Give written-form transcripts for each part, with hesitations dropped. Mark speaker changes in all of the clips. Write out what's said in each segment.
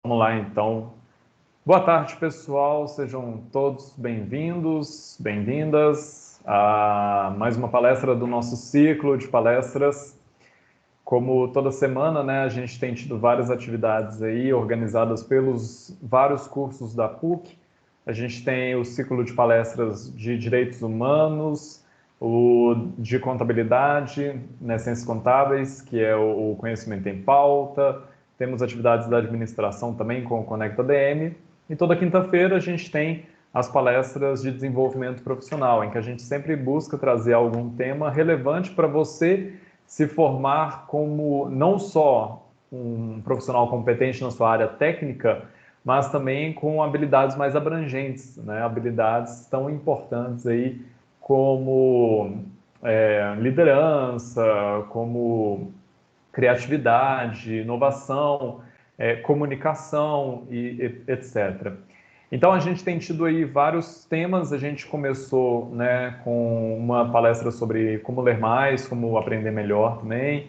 Speaker 1: Vamos lá, então. Boa tarde, pessoal. Sejam todos bem-vindos, bem-vindas a mais uma palestra do nosso ciclo de palestras. Como toda semana, né, a gente tem tido várias atividades aí organizadas pelos vários cursos da PUC. A gente tem o ciclo de palestras de Direitos Humanos, o de Contabilidade, né, Ciências Contábeis, que é o Conhecimento em Pauta. Temos atividades da administração também com o Conecta DM. E toda quinta-feira a gente tem as palestras de desenvolvimento profissional, em que a gente sempre busca trazer algum tema relevante para você se formar como não só um profissional competente na sua área técnica, mas também com habilidades mais abrangentes, né? Habilidades tão importantes aí como liderança, como criatividade, inovação, comunicação e etc. Então a gente tem tido aí vários temas. A gente começou, né, com uma palestra sobre como ler mais, como aprender melhor também.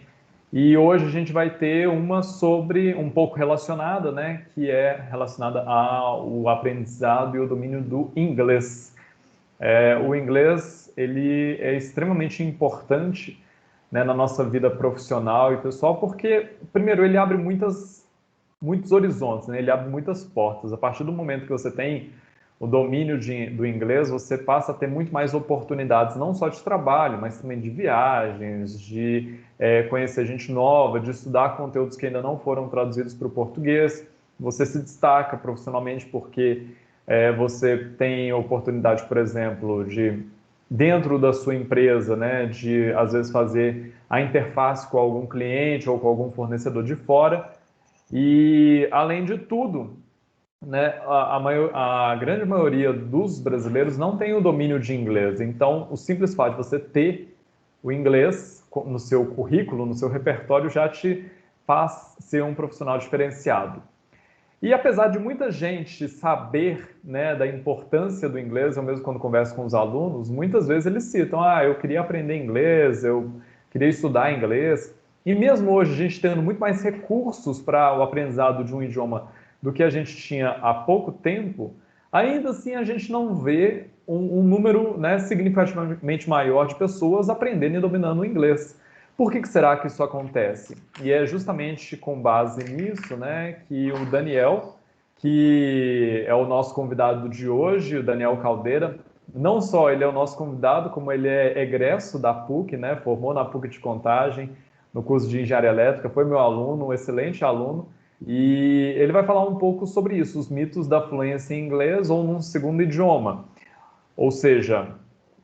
Speaker 1: E hoje a gente vai ter uma sobre um pouco relacionada, né, que é relacionada ao aprendizado e o domínio do inglês. O inglês ele é extremamente importante, né, na nossa vida profissional e pessoal, porque primeiro ele abre muitos horizontes, né? Ele abre muitas portas. A partir do momento que você tem o domínio do inglês, você passa a ter muito mais oportunidades, não só de trabalho, mas também de viagens, de conhecer gente nova, de estudar conteúdos que ainda não foram traduzidos para o português. Você se destaca profissionalmente porque você tem oportunidade, por exemplo, de dentro da sua empresa, né, de às vezes fazer a interface com algum cliente ou com algum fornecedor de fora. E, além de tudo, né, a grande maioria dos brasileiros não tem o domínio de inglês. Então, o simples fato de você ter o inglês no seu currículo, no seu repertório, já te faz ser um profissional diferenciado. E apesar de muita gente saber, né, da importância do inglês, eu mesmo quando converso com os alunos, muitas vezes eles citam, eu queria aprender inglês, eu queria estudar inglês. E mesmo hoje, a gente tendo muito mais recursos para o aprendizado de um idioma do que a gente tinha há pouco tempo, ainda assim a gente não vê um número, né, significativamente maior de pessoas aprendendo e dominando o inglês. Por que será que isso acontece? E é justamente com base nisso, né, que o Daniel, que é o nosso convidado de hoje, o Daniel Caldeira, não só ele é o nosso convidado, como ele é egresso da PUC, né, formou na PUC de Contagem, no curso de Engenharia Elétrica, foi meu aluno, um excelente aluno, e ele vai falar um pouco sobre isso, os mitos da fluência em inglês ou num segundo idioma. Ou seja,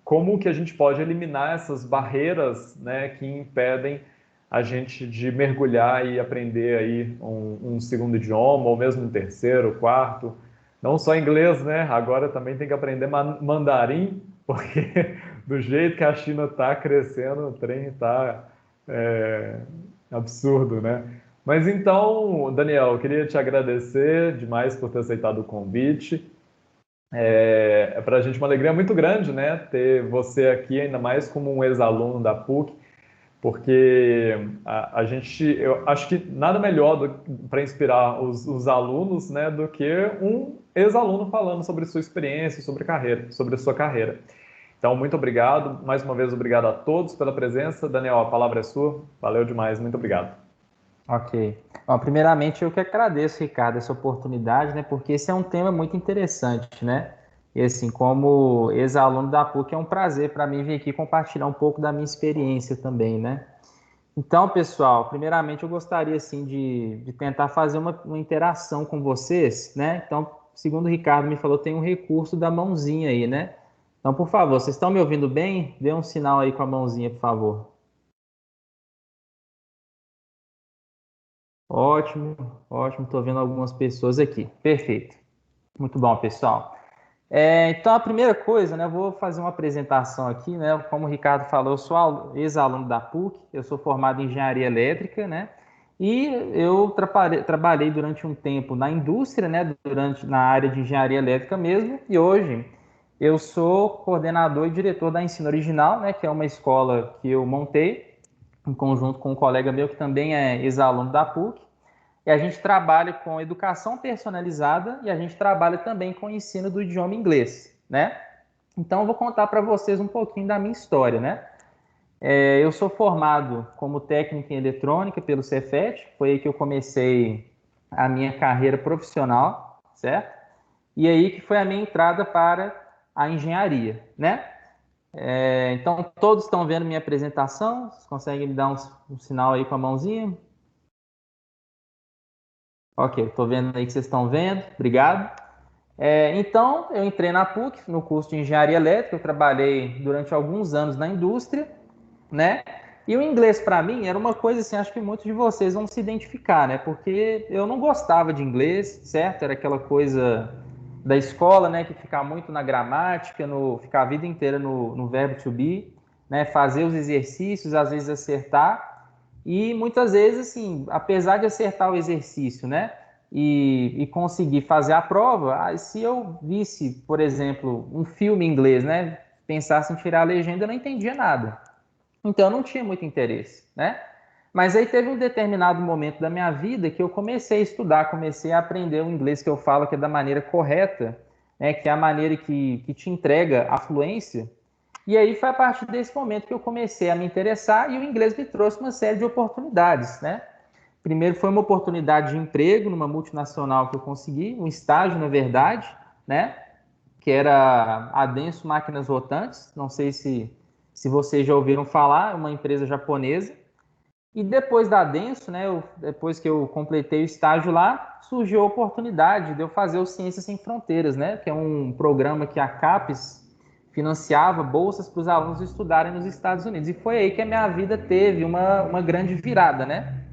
Speaker 1: como que a gente pode eliminar essas barreiras, né, que impedem a gente de mergulhar e aprender aí um segundo idioma, ou mesmo um terceiro, quarto. Não só inglês, né? Agora também tem que aprender mandarim, porque do jeito que a China está crescendo, o trem está é, absurdo, né? Mas então, Daniel, eu queria te agradecer demais por ter aceitado o convite. É para a gente uma alegria muito grande, né, ter você aqui, ainda mais como um ex-aluno da PUC, porque a gente, eu acho que nada melhor para inspirar os alunos, né, do que um ex-aluno falando sobre sua experiência, sobre carreira, sobre a sua carreira. Então, muito obrigado, mais uma vez obrigado a todos pela presença. Daniel, a palavra é sua. Valeu demais, muito obrigado.
Speaker 2: Ok. Bom, primeiramente, eu que agradeço, Ricardo, essa oportunidade, né? Porque esse é um tema muito interessante, né? E assim, como ex-aluno da PUC, é um prazer para mim vir aqui compartilhar um pouco da minha experiência também, né? Então, pessoal, primeiramente eu gostaria assim de tentar fazer uma interação com vocês, né? Então, segundo o Ricardo me falou, tem um recurso da mãozinha aí, né? Então, por favor, vocês estão me ouvindo bem? Dê um sinal aí com a mãozinha, por favor. Ótimo, ótimo. Estou vendo algumas pessoas aqui. Perfeito. Muito bom, pessoal. Então, a primeira coisa, né, eu vou fazer uma apresentação aqui, né? Como o Ricardo falou, eu sou ex-aluno da PUC, eu sou formado em engenharia elétrica, né? E eu trabalhei durante um tempo na indústria, né? Na área de engenharia elétrica mesmo. E hoje eu sou coordenador e diretor da Ensino Original, né? Que é uma escola que eu montei em conjunto com um colega meu que também é ex-aluno da PUC. e a gente trabalha com educação personalizada e a gente trabalha também com o ensino do idioma inglês, né? Então, eu vou contar para vocês um pouquinho da minha história, né? Eu sou formado como técnico em eletrônica pelo Cefet, foi aí que eu comecei a minha carreira profissional, certo? E aí que foi a minha entrada para a engenharia, né? Então, todos estão vendo minha apresentação? Vocês conseguem me dar um sinal aí com a mãozinha? Ok, estou vendo aí que vocês estão vendo, obrigado. Então, eu entrei na PUC, no curso de Engenharia Elétrica, eu trabalhei durante alguns anos na indústria, né? E o inglês, para mim, era uma coisa assim, acho que muitos de vocês vão se identificar, né? Porque eu não gostava de inglês, certo? Era aquela coisa da escola, né? Que fica muito na gramática, ficar a vida inteira no verbo to be, né? Fazer os exercícios, às vezes acertar. E muitas vezes, assim, apesar de acertar o exercício, né? E conseguir fazer a prova, se eu visse, por exemplo, um filme em inglês, né? Pensasse em tirar a legenda, eu não entendia nada. Então, eu não tinha muito interesse, né? Mas aí teve um determinado momento da minha vida que eu comecei a estudar, comecei a aprender o inglês que eu falo, que é da maneira correta, né? Que é a maneira que te entrega a fluência. E aí foi a partir desse momento que eu comecei a me interessar e o inglês me trouxe uma série de oportunidades, né? Primeiro foi uma oportunidade de emprego numa multinacional que eu consegui, um estágio, na verdade, né? Que era a Denso Máquinas Rotantes, não sei se vocês já ouviram falar, uma empresa japonesa. E depois da Denso, né, depois que eu completei o estágio lá, surgiu a oportunidade de eu fazer o Ciências Sem Fronteiras, né, que é um programa que a CAPES financiava bolsas para os alunos estudarem nos Estados Unidos. E foi aí que a minha vida teve uma grande virada, né?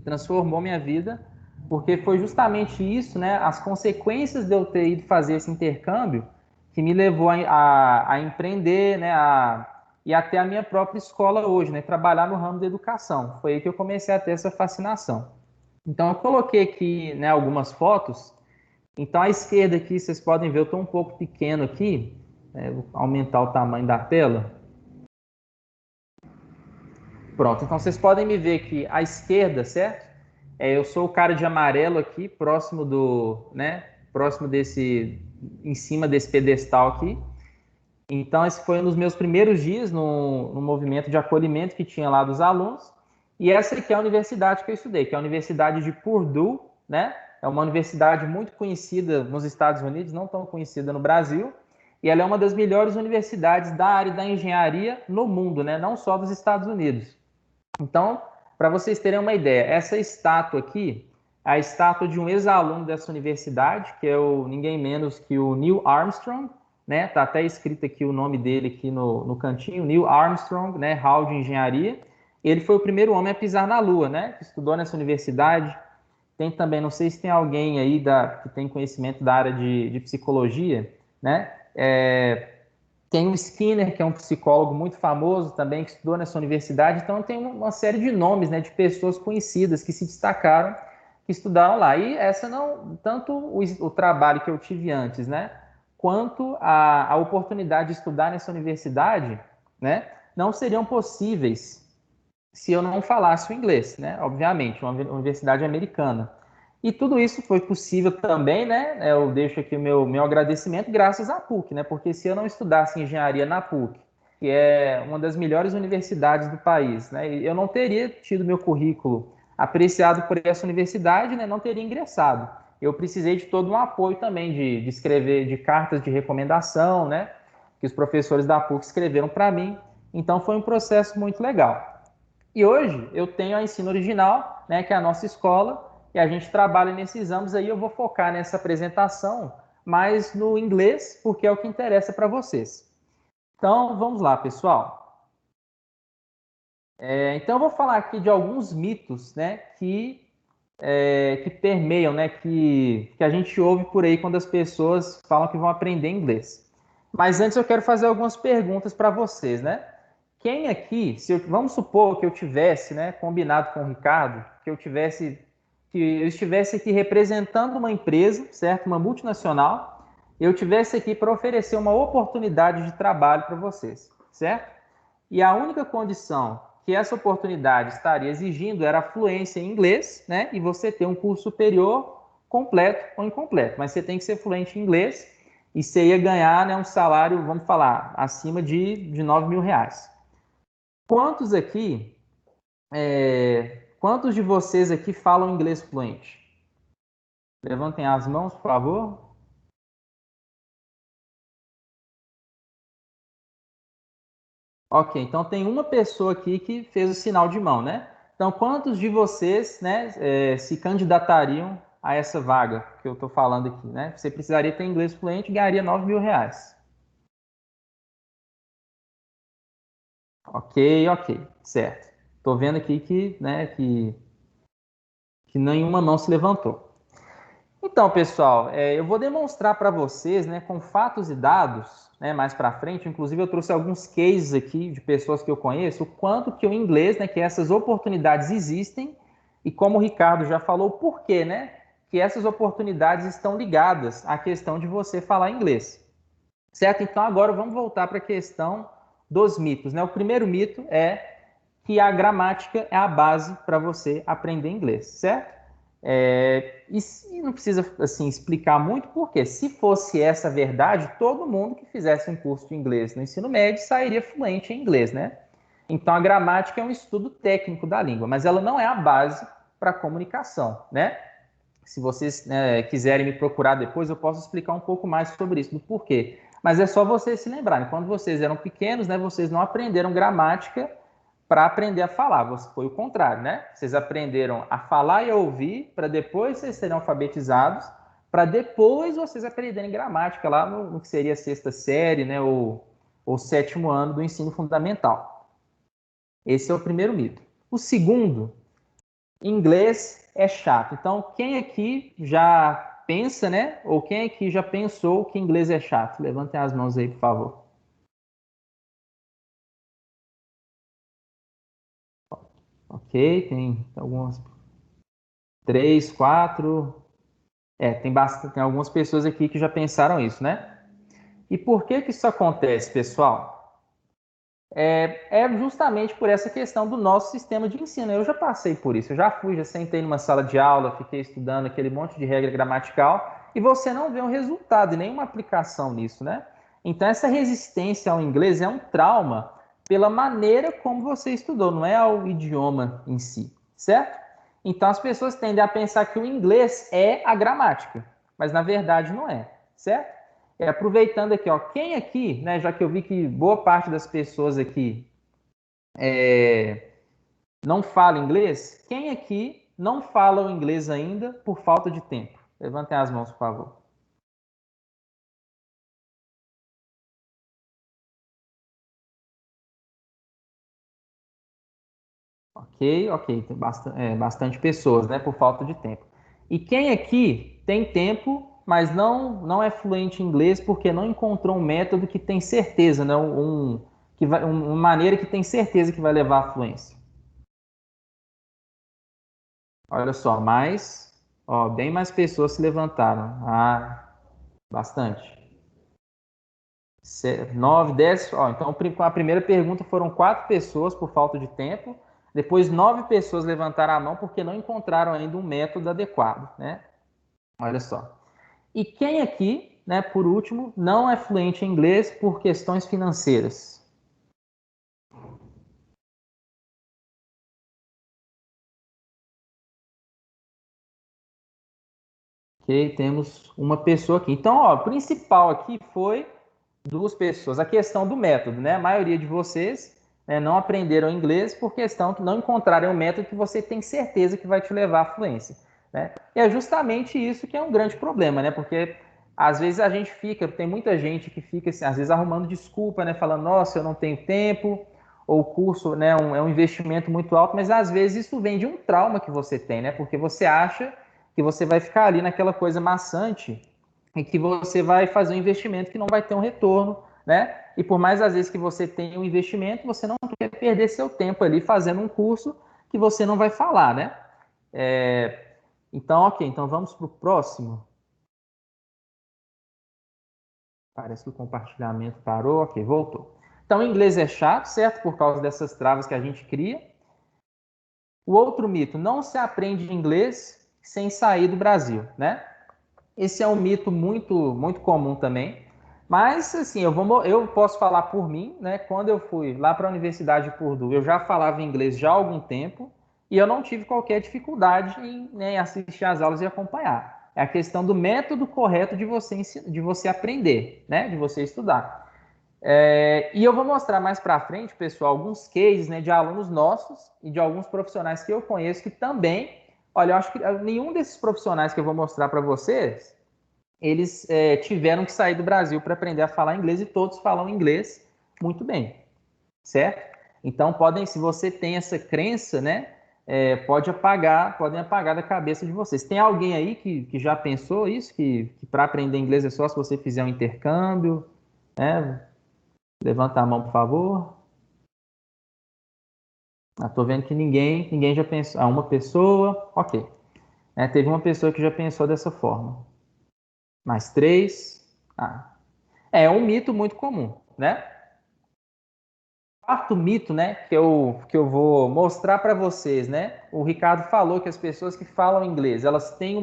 Speaker 2: Transformou minha vida, porque foi justamente isso, né, as consequências de eu ter ido fazer esse intercâmbio que me levou a empreender, né, e até a minha própria escola hoje, né, trabalhar no ramo da educação. Foi aí que eu comecei a ter essa fascinação. Então, eu coloquei aqui, né, algumas fotos. Então, à esquerda aqui, vocês podem ver, eu estou um pouco pequeno aqui, vou aumentar o tamanho da tela. Pronto, então vocês podem me ver aqui à esquerda, certo? Eu sou o cara de amarelo aqui, próximo né, próximo em cima desse pedestal aqui. Então, esse foi um dos meus primeiros dias no movimento de acolhimento que tinha lá dos alunos. E essa aqui é a universidade que eu estudei, que é a Universidade de Purdue, né? É uma universidade muito conhecida nos Estados Unidos, não tão conhecida no Brasil. E ela é uma das melhores universidades da área da engenharia no mundo, né? Não só dos Estados Unidos. Então, para vocês terem uma ideia, essa estátua aqui é a estátua de um ex-aluno dessa universidade, que é ninguém menos que o Neil Armstrong, né? Tá até escrito aqui o nome dele aqui no cantinho, Neil Armstrong, né? Hall de Engenharia. Ele foi o primeiro homem a pisar na Lua, né? Estudou nessa universidade. Tem também, não sei se tem alguém aí que tem conhecimento da área de psicologia, né? Tem o Skinner, que é um psicólogo muito famoso também, que estudou nessa universidade. Então, tem uma série de nomes, né, de pessoas conhecidas que se destacaram, que estudaram lá. E essa não, tanto o trabalho que eu tive antes, né, quanto a oportunidade de estudar nessa universidade, né, não seriam possíveis se eu não falasse o inglês, né, obviamente, uma universidade americana. E tudo isso foi possível também, né? Eu deixo aqui o meu agradecimento graças à PUC, né? Porque se eu não estudasse engenharia na PUC, que é uma das melhores universidades do país, né? Eu não teria tido meu currículo apreciado por essa universidade, né? Não teria ingressado. Eu precisei de todo um apoio também de escrever de cartas de recomendação, né? Que os professores da PUC escreveram para mim. Então foi um processo muito legal. E hoje eu tenho a Ensino Original, né, que é a nossa escola, e a gente trabalha nesses ambos aí. Eu vou focar nessa apresentação mais no inglês, porque é o que interessa para vocês. Então, vamos lá, pessoal. Então, eu vou falar aqui de alguns mitos, né, que permeiam, né, que a gente ouve por aí quando as pessoas falam que vão aprender inglês. Mas antes eu quero fazer algumas perguntas para vocês, né? Quem aqui, vamos supor que eu tivesse, né, combinado com o Ricardo, que eu estivesse aqui representando uma empresa, certo? Uma multinacional, eu estivesse aqui para oferecer uma oportunidade de trabalho para vocês, certo? E a única condição que essa oportunidade estaria exigindo era a fluência em inglês, né? E você ter um curso superior completo ou incompleto. Mas você tem que ser fluente em inglês e você ia ganhar, né, um salário, vamos falar, acima de 9 mil reais. Quantos aqui, quantos de vocês aqui falam inglês fluente? Levantem as mãos, por favor. Ok, então tem uma pessoa aqui que fez o sinal de mão, né? Então, quantos de vocês, né, se candidatariam a essa vaga que eu estou falando aqui, né? Você precisaria ter inglês fluente e ganharia 9 mil reais. Ok, ok, certo. Estou vendo aqui que, né, que nenhuma mão se levantou. Então, pessoal, eu vou demonstrar para vocês, né, com fatos e dados, né, mais para frente. Inclusive, eu trouxe alguns cases aqui de pessoas que eu conheço, o quanto que o inglês, né, que essas oportunidades existem e como o Ricardo já falou, por quê, né, que essas oportunidades estão ligadas à questão de você falar inglês. Certo? Então, agora vamos voltar para a questão dos mitos, né? O primeiro mito é que a gramática é a base para você aprender inglês, certo? E não precisa assim explicar muito, porque se fosse essa a verdade, todo mundo que fizesse um curso de inglês no ensino médio sairia fluente em inglês, né? Então a gramática é um estudo técnico da língua, mas ela não é a base para a comunicação, né? Se vocês quiserem me procurar depois, eu posso explicar um pouco mais sobre isso, do porquê. Mas é só vocês se lembrarem, quando vocês eram pequenos, né, vocês não aprenderam gramática para aprender a falar. Foi o contrário, né? Vocês aprenderam a falar e a ouvir para depois vocês serem alfabetizados, para depois vocês aprenderem gramática lá no que seria a sexta série, né? Ou sétimo ano do ensino fundamental. Esse é o primeiro mito. O segundo, inglês é chato. Então, quem aqui já pensa, né? Ou quem aqui já pensou que inglês é chato? Levantem as mãos aí, por favor. Ok, tem algumas. Três, quatro. Tem algumas pessoas aqui que já pensaram isso, né? E por que que isso acontece, pessoal? É justamente por essa questão do nosso sistema de ensino. Eu já passei por isso. Eu já sentei numa sala de aula, fiquei estudando aquele monte de regra gramatical e você não vê um resultado e nenhuma aplicação nisso, né? Então, essa resistência ao inglês é um trauma pela maneira como você estudou, não é ao idioma em si, certo? Então, as pessoas tendem a pensar que o inglês é a gramática, mas na verdade não é, certo? Aproveitando aqui, ó, quem aqui, né, já que eu vi que boa parte das pessoas aqui não fala inglês, quem aqui não fala o inglês ainda por falta de tempo? Levantem as mãos, por favor. Ok, ok, tem bastante pessoas, né, por falta de tempo. E quem aqui tem tempo, mas não é fluente em inglês porque não encontrou um método que tem certeza, né, uma maneira que tem certeza que vai levar à fluência? Olha só, bem mais pessoas se levantaram. Ah, bastante. 9, 10. Então, com a primeira pergunta foram 4 pessoas por falta de tempo. Depois, 9 pessoas levantaram a mão porque não encontraram ainda um método adequado, né? Olha só. E quem aqui, né, por último, não é fluente em inglês por questões financeiras? Ok, temos uma pessoa aqui. Então, ó, o principal aqui foi 2 pessoas. A questão do método, né? A maioria de vocês, né, não aprenderam inglês por questão que não encontraram um método que você tem certeza que vai te levar à fluência, né? E é justamente isso que é um grande problema, né? Porque às vezes a gente tem muita gente que fica assim, às vezes arrumando desculpa, né? Falando, nossa, eu não tenho tempo, ou o curso, né, é um investimento muito alto, mas às vezes isso vem de um trauma que você tem, né? Porque você acha que você vai ficar ali naquela coisa maçante e que você vai fazer um investimento que não vai ter um retorno, né? E por mais às vezes que você tenha um investimento, você não quer perder seu tempo ali fazendo um curso que você não vai falar, né? Então, ok, então vamos para o próximo. Parece que o compartilhamento parou, ok, voltou. Então, o inglês é chato, certo? Por causa dessas travas que a gente cria. O outro mito, não se aprende inglês sem sair do Brasil, né? Esse é um mito muito comum também. Mas, assim, eu posso falar por mim, né? Quando eu fui lá para a Universidade de Purdue, eu já falava inglês já há algum tempo e eu não tive qualquer dificuldade em, né, assistir às aulas e acompanhar. É a questão do método correto de você aprender, né? De você estudar. E eu vou mostrar mais para frente, pessoal, alguns cases, né, de alunos nossos e de alguns profissionais que eu conheço que também, olha, eu acho que nenhum desses profissionais que eu vou mostrar para vocês, eles tiveram que sair do Brasil para aprender a falar inglês e todos falam inglês muito bem, certo? Então, se você tem essa crença, né, podem apagar da cabeça de vocês. Tem alguém aí que já pensou isso, que para aprender inglês é só se você fizer um intercâmbio, né? Levanta a mão, por favor. Tô vendo que ninguém já pensou. Uma pessoa, ok. Teve uma pessoa que já pensou dessa forma. Mais três. É um mito muito comum, né? Quarto mito, né, que eu vou mostrar para vocês, né? O Ricardo falou que as pessoas que falam inglês, elas têm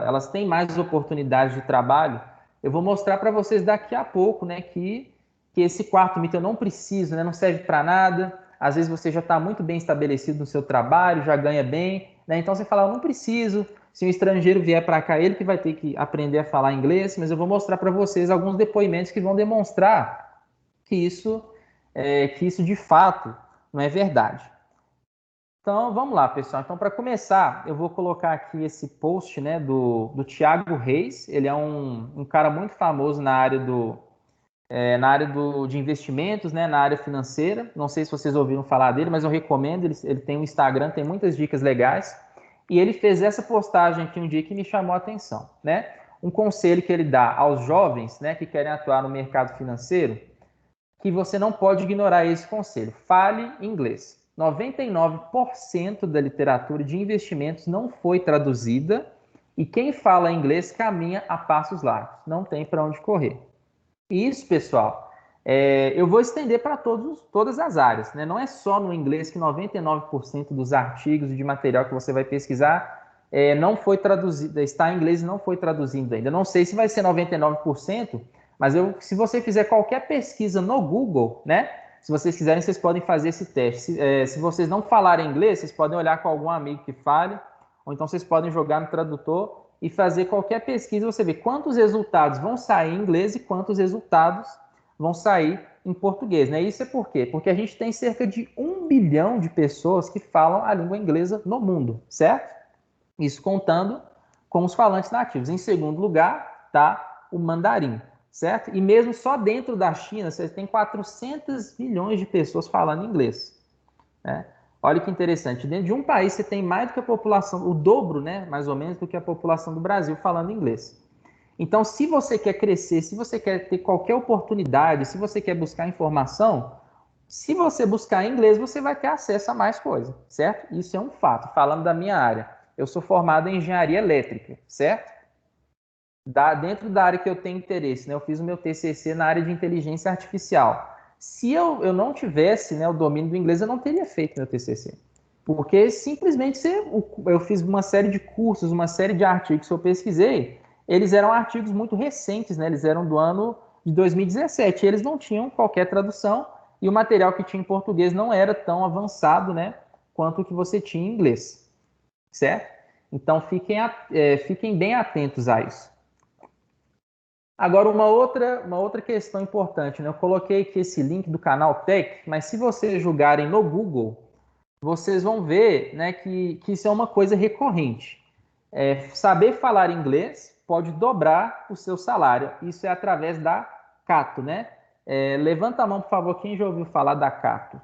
Speaker 2: elas têm mais oportunidades de trabalho. Eu vou mostrar para vocês daqui a pouco, né, que esse quarto mito eu não preciso, né, não serve para nada. Às vezes você já está muito bem estabelecido no seu trabalho, já ganha bem, né? Então você fala, eu não preciso. Se um estrangeiro vier para cá, ele que vai ter que aprender a falar inglês, mas eu vou mostrar para vocês alguns depoimentos que vão demonstrar que isso de fato não é verdade. Então, vamos lá, pessoal. Então, para começar, eu vou colocar aqui esse post, né, do Thiago Reis. Ele é um cara muito famoso de investimentos, né, na área financeira. Não sei se vocês ouviram falar dele, mas eu recomendo. Ele tem um Instagram, tem muitas dicas legais. E ele fez essa postagem aqui um dia que me chamou a atenção, né? Um conselho que ele dá aos jovens, né, que querem atuar no mercado financeiro, que você não pode ignorar esse conselho. Fale inglês. 99% da literatura de investimentos não foi traduzida e quem fala inglês caminha a passos largos. Não tem para onde correr. E isso, pessoal, eu vou estender para todas as áreas, né? Não é só no inglês que 99% dos artigos e de material que você vai pesquisar não foi traduzido, está em inglês e não foi traduzido ainda. Não sei se vai ser 99%, mas se você fizer qualquer pesquisa no Google, né? Se vocês quiserem, vocês podem fazer esse teste. Se vocês não falarem inglês, vocês podem olhar com algum amigo que fale, ou então vocês podem jogar no tradutor e fazer qualquer pesquisa, você vê quantos resultados vão sair em inglês e quantos resultados vão sair em português, né? Isso é por quê? Porque a gente tem cerca de 1 bilhão de pessoas que falam a língua inglesa no mundo, certo? Isso contando com os falantes nativos. Em segundo lugar, está o mandarim, certo? E mesmo só dentro da China, você tem 400 milhões de pessoas falando inglês, né? Olha que interessante, dentro de um país você tem mais do que a população, o dobro, né, mais ou menos, do que a população do Brasil falando inglês. Então, se você quer crescer, se você quer ter qualquer oportunidade, se você quer buscar informação, se você buscar em inglês, você vai ter acesso a mais coisa, certo? Isso é um fato. Falando da minha área, eu sou formado em engenharia elétrica, certo? Dentro da área que eu tenho interesse, né, eu fiz o meu TCC na área de inteligência artificial. Se eu não tivesse, né, o domínio do inglês, eu não teria feito meu TCC. Porque simplesmente eu fiz uma série de cursos, uma série de artigos que eu pesquisei, eles eram artigos muito recentes, né? Eles eram do ano de 2017, eles não tinham qualquer tradução e o material que tinha em português não era tão avançado, né, quanto o que você tinha em inglês, certo? Então fiquem bem atentos a isso. Agora, uma outra questão importante, né? Eu coloquei aqui esse link do canal Tech, mas se vocês jogarem no Google, vocês vão ver, né, que isso é uma coisa recorrente. Saber falar inglês pode dobrar o seu salário. Isso é através da Cato, né? Levanta a mão, por favor, quem já ouviu falar da Cato.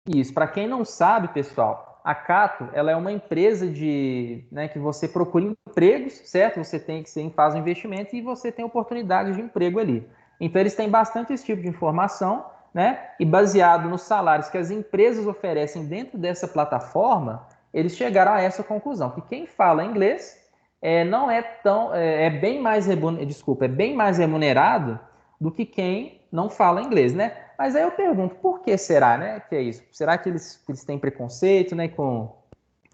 Speaker 2: Isso, para quem não sabe, pessoal, a Cato, ela é uma empresa né, que você procura empregos, certo? Você faz um investimento e você tem oportunidade de emprego ali. Então, eles têm bastante esse tipo de informação, né? E baseado nos salários que as empresas oferecem dentro dessa plataforma, eles chegaram a essa conclusão, que quem fala inglês não é tão, é bem mais, é bem mais remunerado do que quem não fala inglês, né? Mas aí eu pergunto, por que será, né? Que é isso? Será que eles têm preconceito, né, com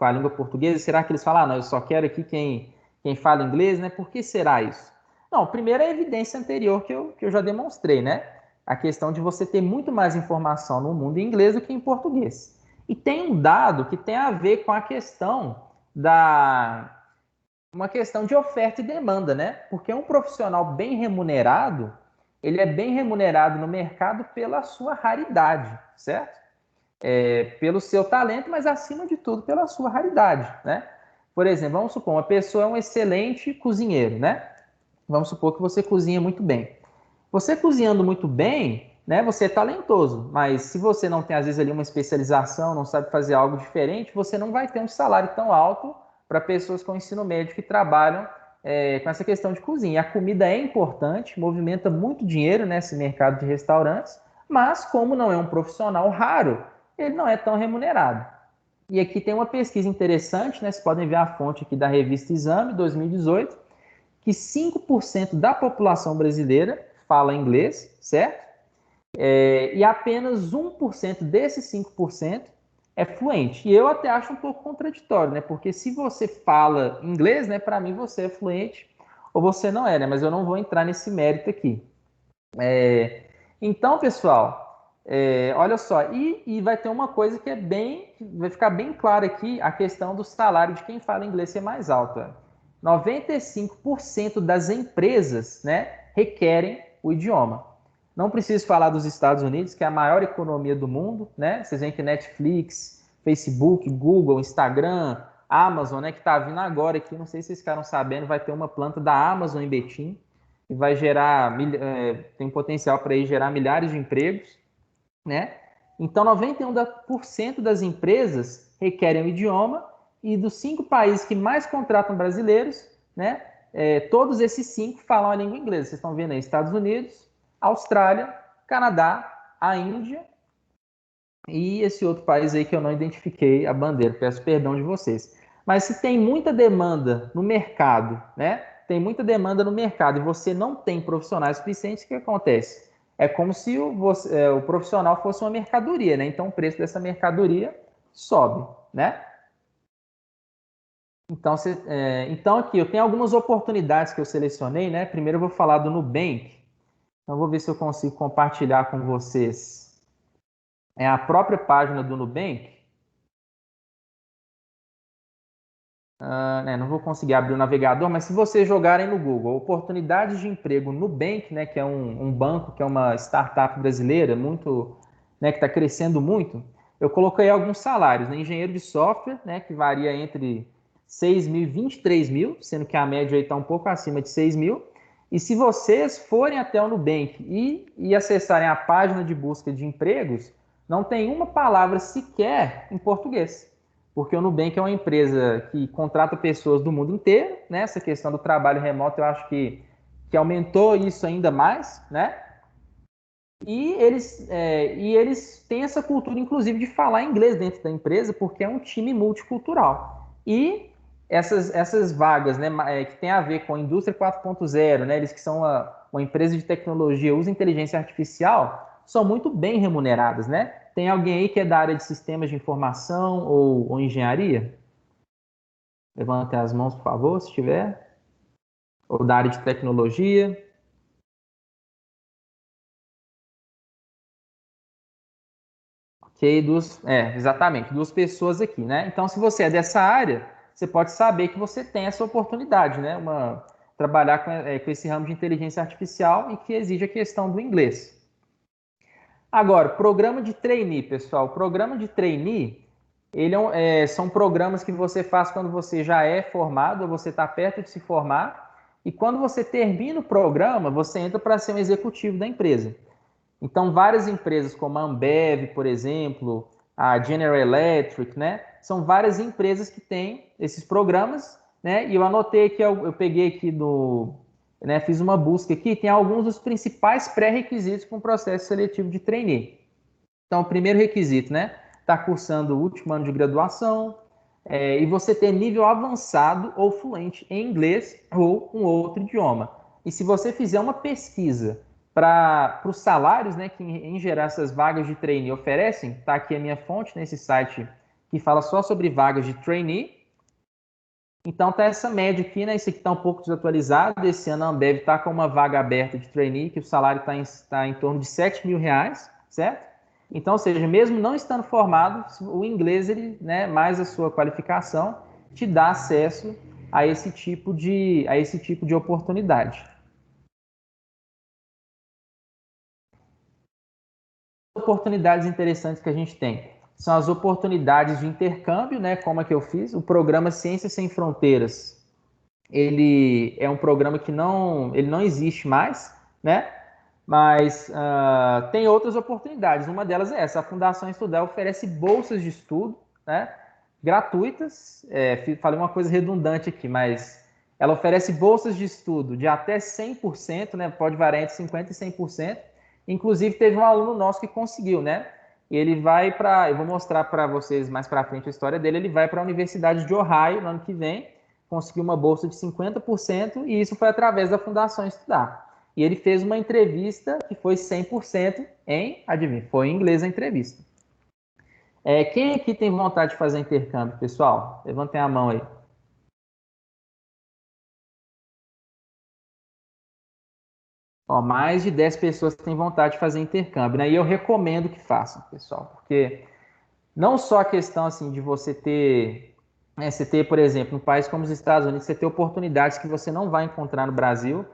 Speaker 2: a língua portuguesa? Será que eles falam, não, eu só quero aqui quem fala inglês, né? Por que será isso? Não, primeiro é a evidência anterior que eu já demonstrei, né? A questão de você ter muito mais informação no mundo em inglês do que em português. E tem um dado que tem a ver com a questão uma questão de oferta e demanda, né? Porque um profissional bem remunerado, ele é bem remunerado no mercado pela sua raridade, certo? Pelo seu talento, mas acima de tudo pela sua raridade, né? Por exemplo, vamos supor, uma pessoa é um excelente cozinheiro, né? Vamos supor que você cozinha muito bem. Você cozinhando muito bem, né, você é talentoso, mas se você não tem, às vezes, ali uma especialização, não sabe fazer algo diferente, você não vai ter um salário tão alto para pessoas com ensino médio que trabalham com essa questão de cozinha. E a comida é importante, movimenta muito dinheiro nesse mercado de restaurantes, mas como não é um profissional raro, ele não é tão remunerado. E aqui tem uma pesquisa interessante, né? Vocês podem ver a fonte aqui da revista Exame, 2018, que 5% da população brasileira fala inglês, certo? E apenas 1% desses 5% é fluente. E eu até acho um pouco contraditório, né? Porque se você fala inglês, né, para mim você é fluente ou você não é, né? Mas eu não vou entrar nesse mérito aqui. Então, pessoal, olha só, e vai ter uma coisa que vai ficar bem clara aqui, a questão do salário de quem fala inglês ser mais alto. 95% das empresas, né, requerem o idioma. Não preciso falar dos Estados Unidos, que é a maior economia do mundo, né? Vocês veem que Netflix, Facebook, Google, Instagram, Amazon, né, que está vindo agora aqui, não sei se vocês ficaram sabendo, vai ter uma planta da Amazon em Betim, que vai gerar, tem potencial para gerar milhares de empregos, né? Então, 91% das empresas requerem o idioma e dos 5 países que mais contratam brasileiros, né? Todos esses 5 falam a língua inglesa. Vocês estão vendo aí, Estados Unidos, Austrália, Canadá, a Índia e esse outro país aí que eu não identifiquei a bandeira. Peço perdão de vocês. Mas se tem muita demanda no mercado, né? Tem muita demanda no mercado e você não tem profissionais suficientes, o que acontece? É como se o profissional fosse uma mercadoria, né? Então o preço dessa mercadoria sobe, né? Então, então aqui eu tenho algumas oportunidades que eu selecionei, né? Primeiro eu vou falar do Nubank. Então, eu vou ver se eu consigo compartilhar com vocês a própria página do Nubank. Não vou conseguir abrir o navegador, mas se vocês jogarem no Google oportunidades de emprego Nubank, né, que é um banco, que é uma startup brasileira muito, né, que está crescendo muito, eu coloquei alguns salários, né, engenheiro de software, né, que varia entre 6 mil e 23 mil, sendo que a média está um pouco acima de 6 mil. E se vocês forem até o Nubank e acessarem a página de busca de empregos, não tem uma palavra sequer em português. Porque o Nubank é uma empresa que contrata pessoas do mundo inteiro, né? Essa questão do trabalho remoto, eu acho que aumentou isso ainda mais, né? E eles têm essa cultura, inclusive, de falar inglês dentro da empresa, porque é um time multicultural. E essas vagas, né, que tem a ver com a indústria 4.0, né, eles que são uma empresa de tecnologia, usa inteligência artificial, são muito bem remuneradas, né? Tem alguém aí que é da área de sistemas de informação ou engenharia? Levanta as mãos, por favor, se tiver. Ou da área de tecnologia. Ok, exatamente, duas pessoas aqui, né? Então, se você é dessa área, você pode saber que você tem essa oportunidade, né? Trabalhar com esse ramo de inteligência artificial e que exige a questão do inglês. Agora, programa de trainee, pessoal. Programa de trainee, são programas que você faz quando você já é formado ou você está perto de se formar. E quando você termina o programa, você entra para ser um executivo da empresa. Então, várias empresas como a Ambev, por exemplo, a General Electric, né? São várias empresas que têm esses programas, né? E eu anotei aqui, eu peguei aqui né, fiz uma busca aqui, tem alguns dos principais pré-requisitos para um processo seletivo de trainee. Então, o primeiro requisito, né? Está cursando o último ano de graduação, e você ter nível avançado ou fluente em inglês ou um outro idioma. E se você fizer uma pesquisa para os salários, né, que em geral essas vagas de trainee oferecem, tá aqui a minha fonte nesse site que fala só sobre vagas de trainee. Então tá essa média aqui, né? Isso aqui está um pouco desatualizado. Esse ano a Ambev está com uma vaga aberta de trainee, que o salário está em torno de R$ 7.000, certo? Então, ou seja, mesmo não estando formado, o inglês, ele, né, mais a sua qualificação, te dá acesso a esse tipo de oportunidade. Oportunidades interessantes que a gente tem são as oportunidades de intercâmbio, né, como é que eu fiz, o programa Ciências Sem Fronteiras. Ele é um programa que ele não existe mais, né? Mas tem outras oportunidades. Uma delas é essa: a Fundação Estudar oferece bolsas de estudo, né, gratuitas. Falei uma coisa redundante aqui, mas ela oferece bolsas de estudo de até 100%, né? Pode variar entre 50% e 100%. Inclusive, teve um aluno nosso que conseguiu, né? E ele vai para. Eu vou mostrar para vocês mais para frente a história dele. Ele vai para a Universidade de Ohio no ano que vem, conseguiu uma bolsa de 50%, e isso foi através da Fundação Estudar. E ele fez uma entrevista que foi 100% adivinha, foi em inglês a entrevista. Quem aqui tem vontade de fazer intercâmbio, pessoal? Levantem a mão aí. Ó, mais de 10 pessoas têm vontade de fazer intercâmbio, né? E eu recomendo que façam, pessoal, porque não só a questão assim de você ter, por exemplo, um país como os Estados Unidos, você ter oportunidades que você não vai encontrar no Brasil,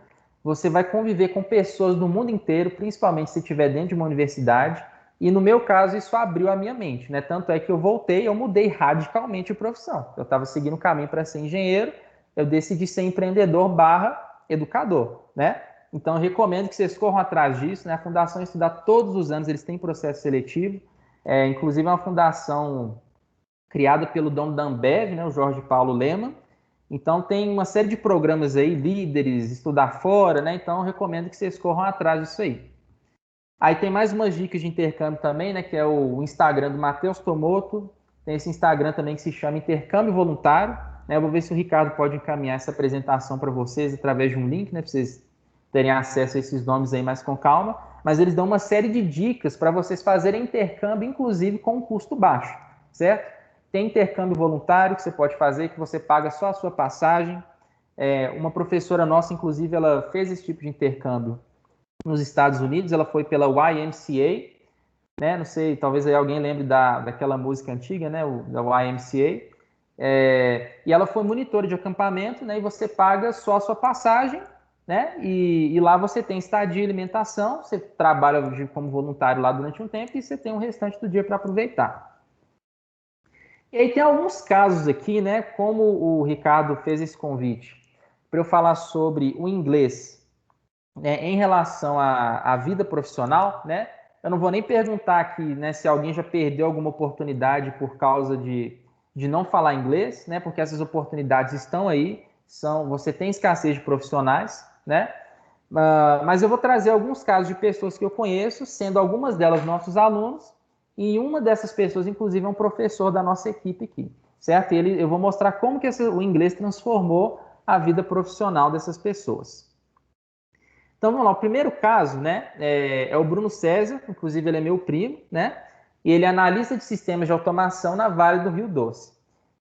Speaker 2: você vai conviver com pessoas do mundo inteiro, principalmente se estiver dentro de uma universidade, e no meu caso isso abriu a minha mente, né? Tanto é que eu mudei radicalmente de profissão. Eu estava seguindo o caminho para ser engenheiro, eu decidi ser empreendedor barra educador, né? Então eu recomendo que vocês corram atrás disso, né? A Fundação Estudar todos os anos, eles têm processo seletivo, inclusive é uma fundação criada pelo dono da Ambev, né, o Jorge Paulo Lemann. Então tem uma série de programas aí, líderes, estudar fora, né? Então eu recomendo que vocês corram atrás disso aí. Aí tem mais umas dicas de intercâmbio também, né? Que é o Instagram do Matheus Tomoto. Tem esse Instagram também que se chama Intercâmbio Voluntário. Né? Eu vou ver se o Ricardo pode encaminhar essa apresentação para vocês através de um link, né? Para vocês terem acesso a esses nomes aí mais com calma. Mas eles dão uma série de dicas para vocês fazerem intercâmbio, inclusive com um custo baixo, certo? Tem intercâmbio voluntário que você pode fazer, que você paga só a sua passagem. Uma professora nossa, inclusive, ela fez esse tipo de intercâmbio nos Estados Unidos. Ela foi pela YMCA, né? Não sei, talvez aí alguém lembre daquela música antiga, né? Da YMCA. E ela foi monitora de acampamento, né? E você paga só a sua passagem, né? E lá você tem estadia e alimentação. Você trabalha como voluntário lá durante um tempo e você tem o restante do dia para aproveitar. E aí tem alguns casos aqui, né? Como o Ricardo fez esse convite para eu falar sobre o inglês, né, em relação à vida profissional, né? Eu não vou nem perguntar aqui, né, se alguém já perdeu alguma oportunidade por causa de não falar inglês, né? Porque essas oportunidades estão aí, você tem escassez de profissionais, né? Mas eu vou trazer alguns casos de pessoas que eu conheço, sendo algumas delas nossos alunos, e uma dessas pessoas, inclusive, é um professor da nossa equipe aqui, certo? Eu vou mostrar como que o inglês transformou a vida profissional dessas pessoas. Então, vamos lá. O primeiro caso, né, é o Bruno César, inclusive ele é meu primo, né? E ele é analista de sistemas de automação na Vale do Rio Doce.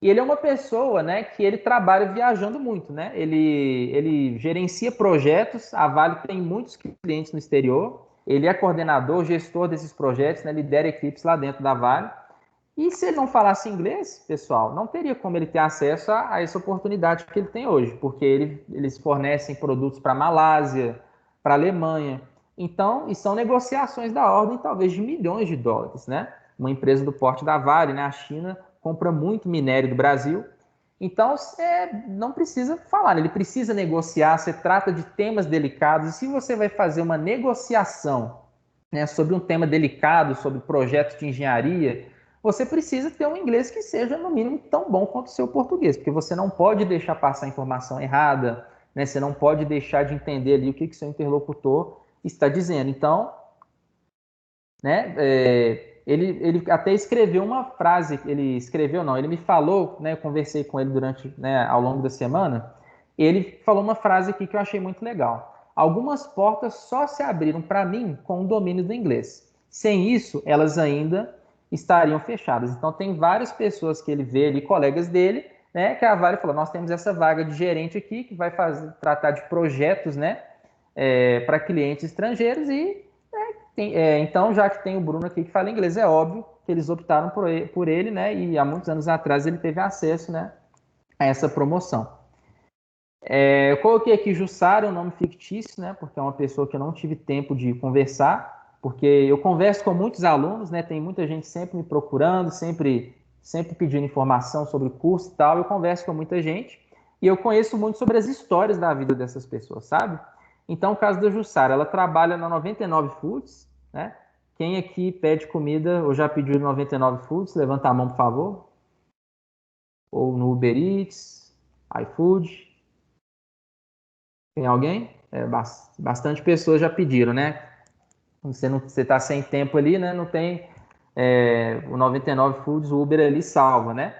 Speaker 2: E ele é uma pessoa, né, que ele trabalha viajando muito, né? Ele gerencia projetos, a Vale tem muitos clientes no exterior, ele é coordenador, gestor desses projetos, né, lidera equipes lá dentro da Vale. E se ele não falasse inglês, pessoal, não teria como ele ter acesso a essa oportunidade que ele tem hoje, porque eles fornecem produtos para a Malásia, para a Alemanha. Então, e são negociações da ordem talvez de milhões de dólares, né? Uma empresa do porte da Vale, né? A China compra muito minério do Brasil. Então, você não precisa falar, ele precisa negociar, você trata de temas delicados, e se você vai fazer uma negociação, né, sobre um tema delicado, sobre projetos de engenharia, você precisa ter um inglês que seja, no mínimo, tão bom quanto o seu português, porque você não pode deixar passar informação errada, né? Você não pode deixar de entender ali o que seu interlocutor está dizendo. Então, né, ele até escreveu uma frase, ele escreveu não, ele me falou, né, eu conversei com ele durante, né, ao longo da semana, ele falou uma frase aqui que eu achei muito legal. Algumas portas só se abriram para mim com o domínio do inglês. Sem isso, elas ainda estariam fechadas. Então, tem várias pessoas que ele vê ali, colegas dele, né, que a Vale falou, nós temos essa vaga de gerente aqui, que vai tratar de projetos, né, para clientes estrangeiros e então, já que tem o Bruno aqui que fala inglês, é óbvio que eles optaram por ele, né? E há muitos anos atrás ele teve acesso, né, a essa promoção. Eu coloquei aqui Jussara, um nome fictício, né? Porque é uma pessoa que eu não tive tempo de conversar, porque eu converso com muitos alunos, né? Tem muita gente sempre me procurando, sempre pedindo informação sobre o curso e tal. Eu converso com muita gente e eu conheço muito sobre as histórias da vida dessas pessoas, sabe? Então, o caso da Jussara, ela trabalha na 99 Foods, né? Quem aqui pede comida ou já pediu 99 Foods? Levanta a mão, por favor. Ou no Uber Eats, iFood. Tem alguém? Bastante pessoas já pediram, né? Você tá sem tempo ali, né? Não tem o 99 Foods, o Uber ali salva, né?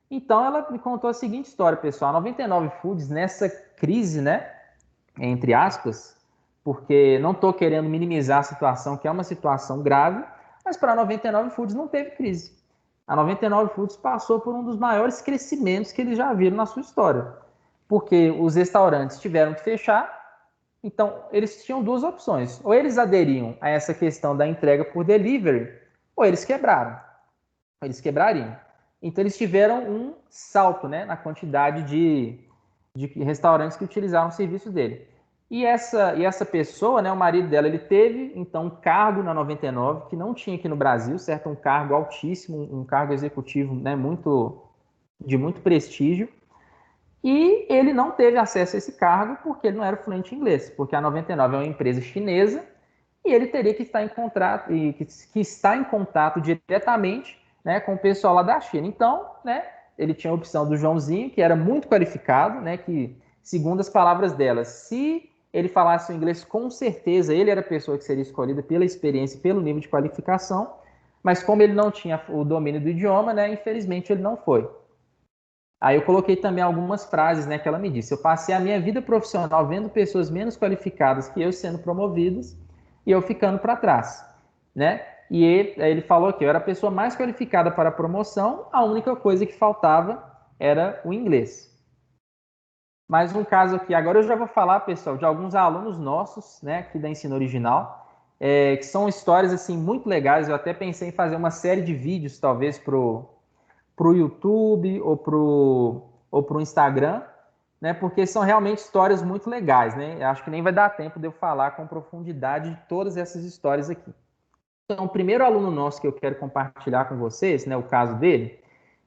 Speaker 2: Então, ela me contou a seguinte história, pessoal. A 99 Foods, nessa crise, né? Entre aspas, porque não estou querendo minimizar a situação, que é uma situação grave, mas para a 99 Foods não teve crise. A 99 Foods passou por um dos maiores crescimentos que eles já viram na sua história, porque os restaurantes tiveram que fechar, então eles tinham duas opções, ou eles aderiam a essa questão da entrega por delivery, ou eles quebraram, eles quebrariam. Então eles tiveram um salto, né, na quantidade de restaurantes que utilizaram o serviço dele. E essa pessoa, né, o marido dela, ele teve, então, um cargo na 99, que não tinha aqui no Brasil, certo? Um cargo altíssimo, um cargo executivo, né, de muito prestígio. E ele não teve acesso a esse cargo porque ele não era fluente em inglês, porque a 99 é uma empresa chinesa e ele teria que estar em contrato, que está em contato diretamente, né, com o pessoal lá da China. Então, né, ele tinha a opção do Joãozinho, que era muito qualificado, né, que, segundo as palavras dela, se ele falasse o inglês, com certeza ele era a pessoa que seria escolhida pela experiência e pelo nível de qualificação, mas como ele não tinha o domínio do idioma, né, infelizmente ele não foi. Aí eu coloquei também algumas frases, né, que ela me disse. Eu passei a minha vida profissional vendo pessoas menos qualificadas que eu sendo promovidas e eu ficando para trás, né? E ele falou que eu era a pessoa mais qualificada para a promoção, a única coisa que faltava era o inglês. Mais um caso aqui, agora eu já vou falar, pessoal, de alguns alunos nossos, né, aqui da Ensino Original, que são histórias, assim, muito legais. Eu até pensei em fazer uma série de vídeos, talvez, pro YouTube ou pro Instagram, né? Porque são realmente histórias muito legais, né? Eu acho que nem vai dar tempo de eu falar com profundidade de todas essas histórias aqui. Então, o primeiro aluno nosso que eu quero compartilhar com vocês, né? O caso dele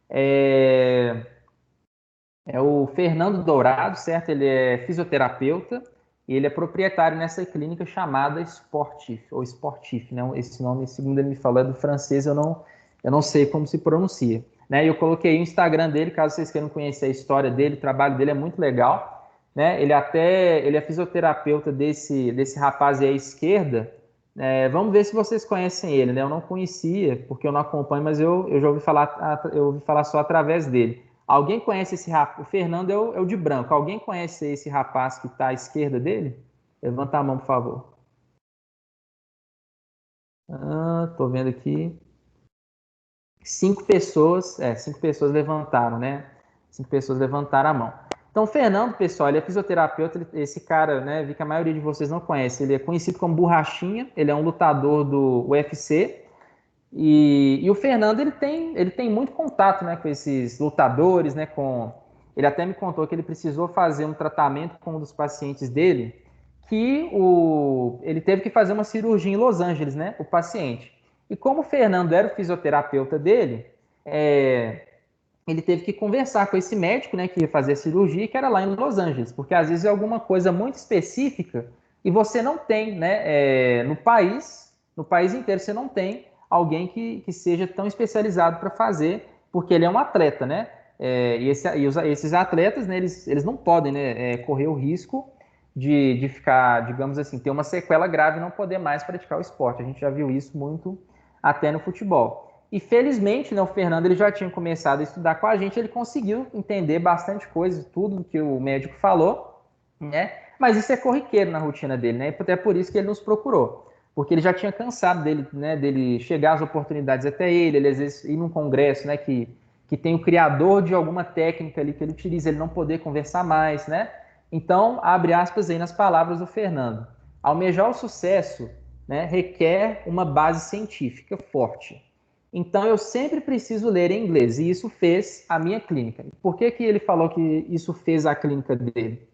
Speaker 2: é o Fernando Dourado, certo? Ele é fisioterapeuta e ele é proprietário nessa clínica chamada Sportif, ou Sportif, né? Esse nome, segundo ele me falou, é do francês, eu não sei como se pronuncia. Né? E eu coloquei o Instagram dele, caso vocês queiram conhecer a história dele, o trabalho dele é muito legal. Né? Ele é fisioterapeuta desse rapaz aí à esquerda. Vamos ver se vocês conhecem ele. Né? Eu não conhecia, porque eu não acompanho, mas eu já ouvi falar só através dele. Alguém conhece esse rapaz? O Fernando é o de branco. Alguém conhece esse rapaz que está à esquerda dele? Levanta a mão, por favor. Tô vendo aqui. Cinco pessoas levantaram, né? 5 pessoas levantaram a mão. Então, o Fernando, pessoal, ele é fisioterapeuta. Esse cara, né? Vi que a maioria de vocês não conhece. Ele é conhecido como Borrachinha. Ele é um lutador do UFC. E o Fernando, ele tem muito contato, né, com esses lutadores, né? Ele até me contou que ele precisou fazer um tratamento com um dos pacientes dele, ele teve que fazer uma cirurgia em Los Angeles, né? O paciente. E como o Fernando era o fisioterapeuta dele, ele teve que conversar com esse médico, né, que ia fazer a cirurgia, que era lá em Los Angeles, porque às vezes é alguma coisa muito específica e você não tem, né, no país inteiro você não tem alguém que seja tão especializado para fazer, porque ele é um atleta, né? Esses atletas, né, eles não podem, né, correr o risco de ficar, digamos assim, ter uma sequela grave e não poder mais praticar o esporte. A gente já viu isso muito até no futebol. E felizmente, né, o Fernando ele já tinha começado a estudar com a gente, ele conseguiu entender bastante coisa, tudo que o médico falou, né? Mas isso é corriqueiro na rotina dele, né? Até por isso que ele nos procurou. Porque ele já tinha cansado dele, né, dele chegar as oportunidades até ele às vezes ir num congresso, né, que tem o criador de alguma técnica ali que ele utiliza, ele não poder conversar mais, né? Então, abre aspas aí nas palavras do Fernando. Almejar o sucesso, né, requer uma base científica forte. Então, eu sempre preciso ler em inglês, e isso fez a minha clínica. Por que que ele falou que isso fez a clínica dele?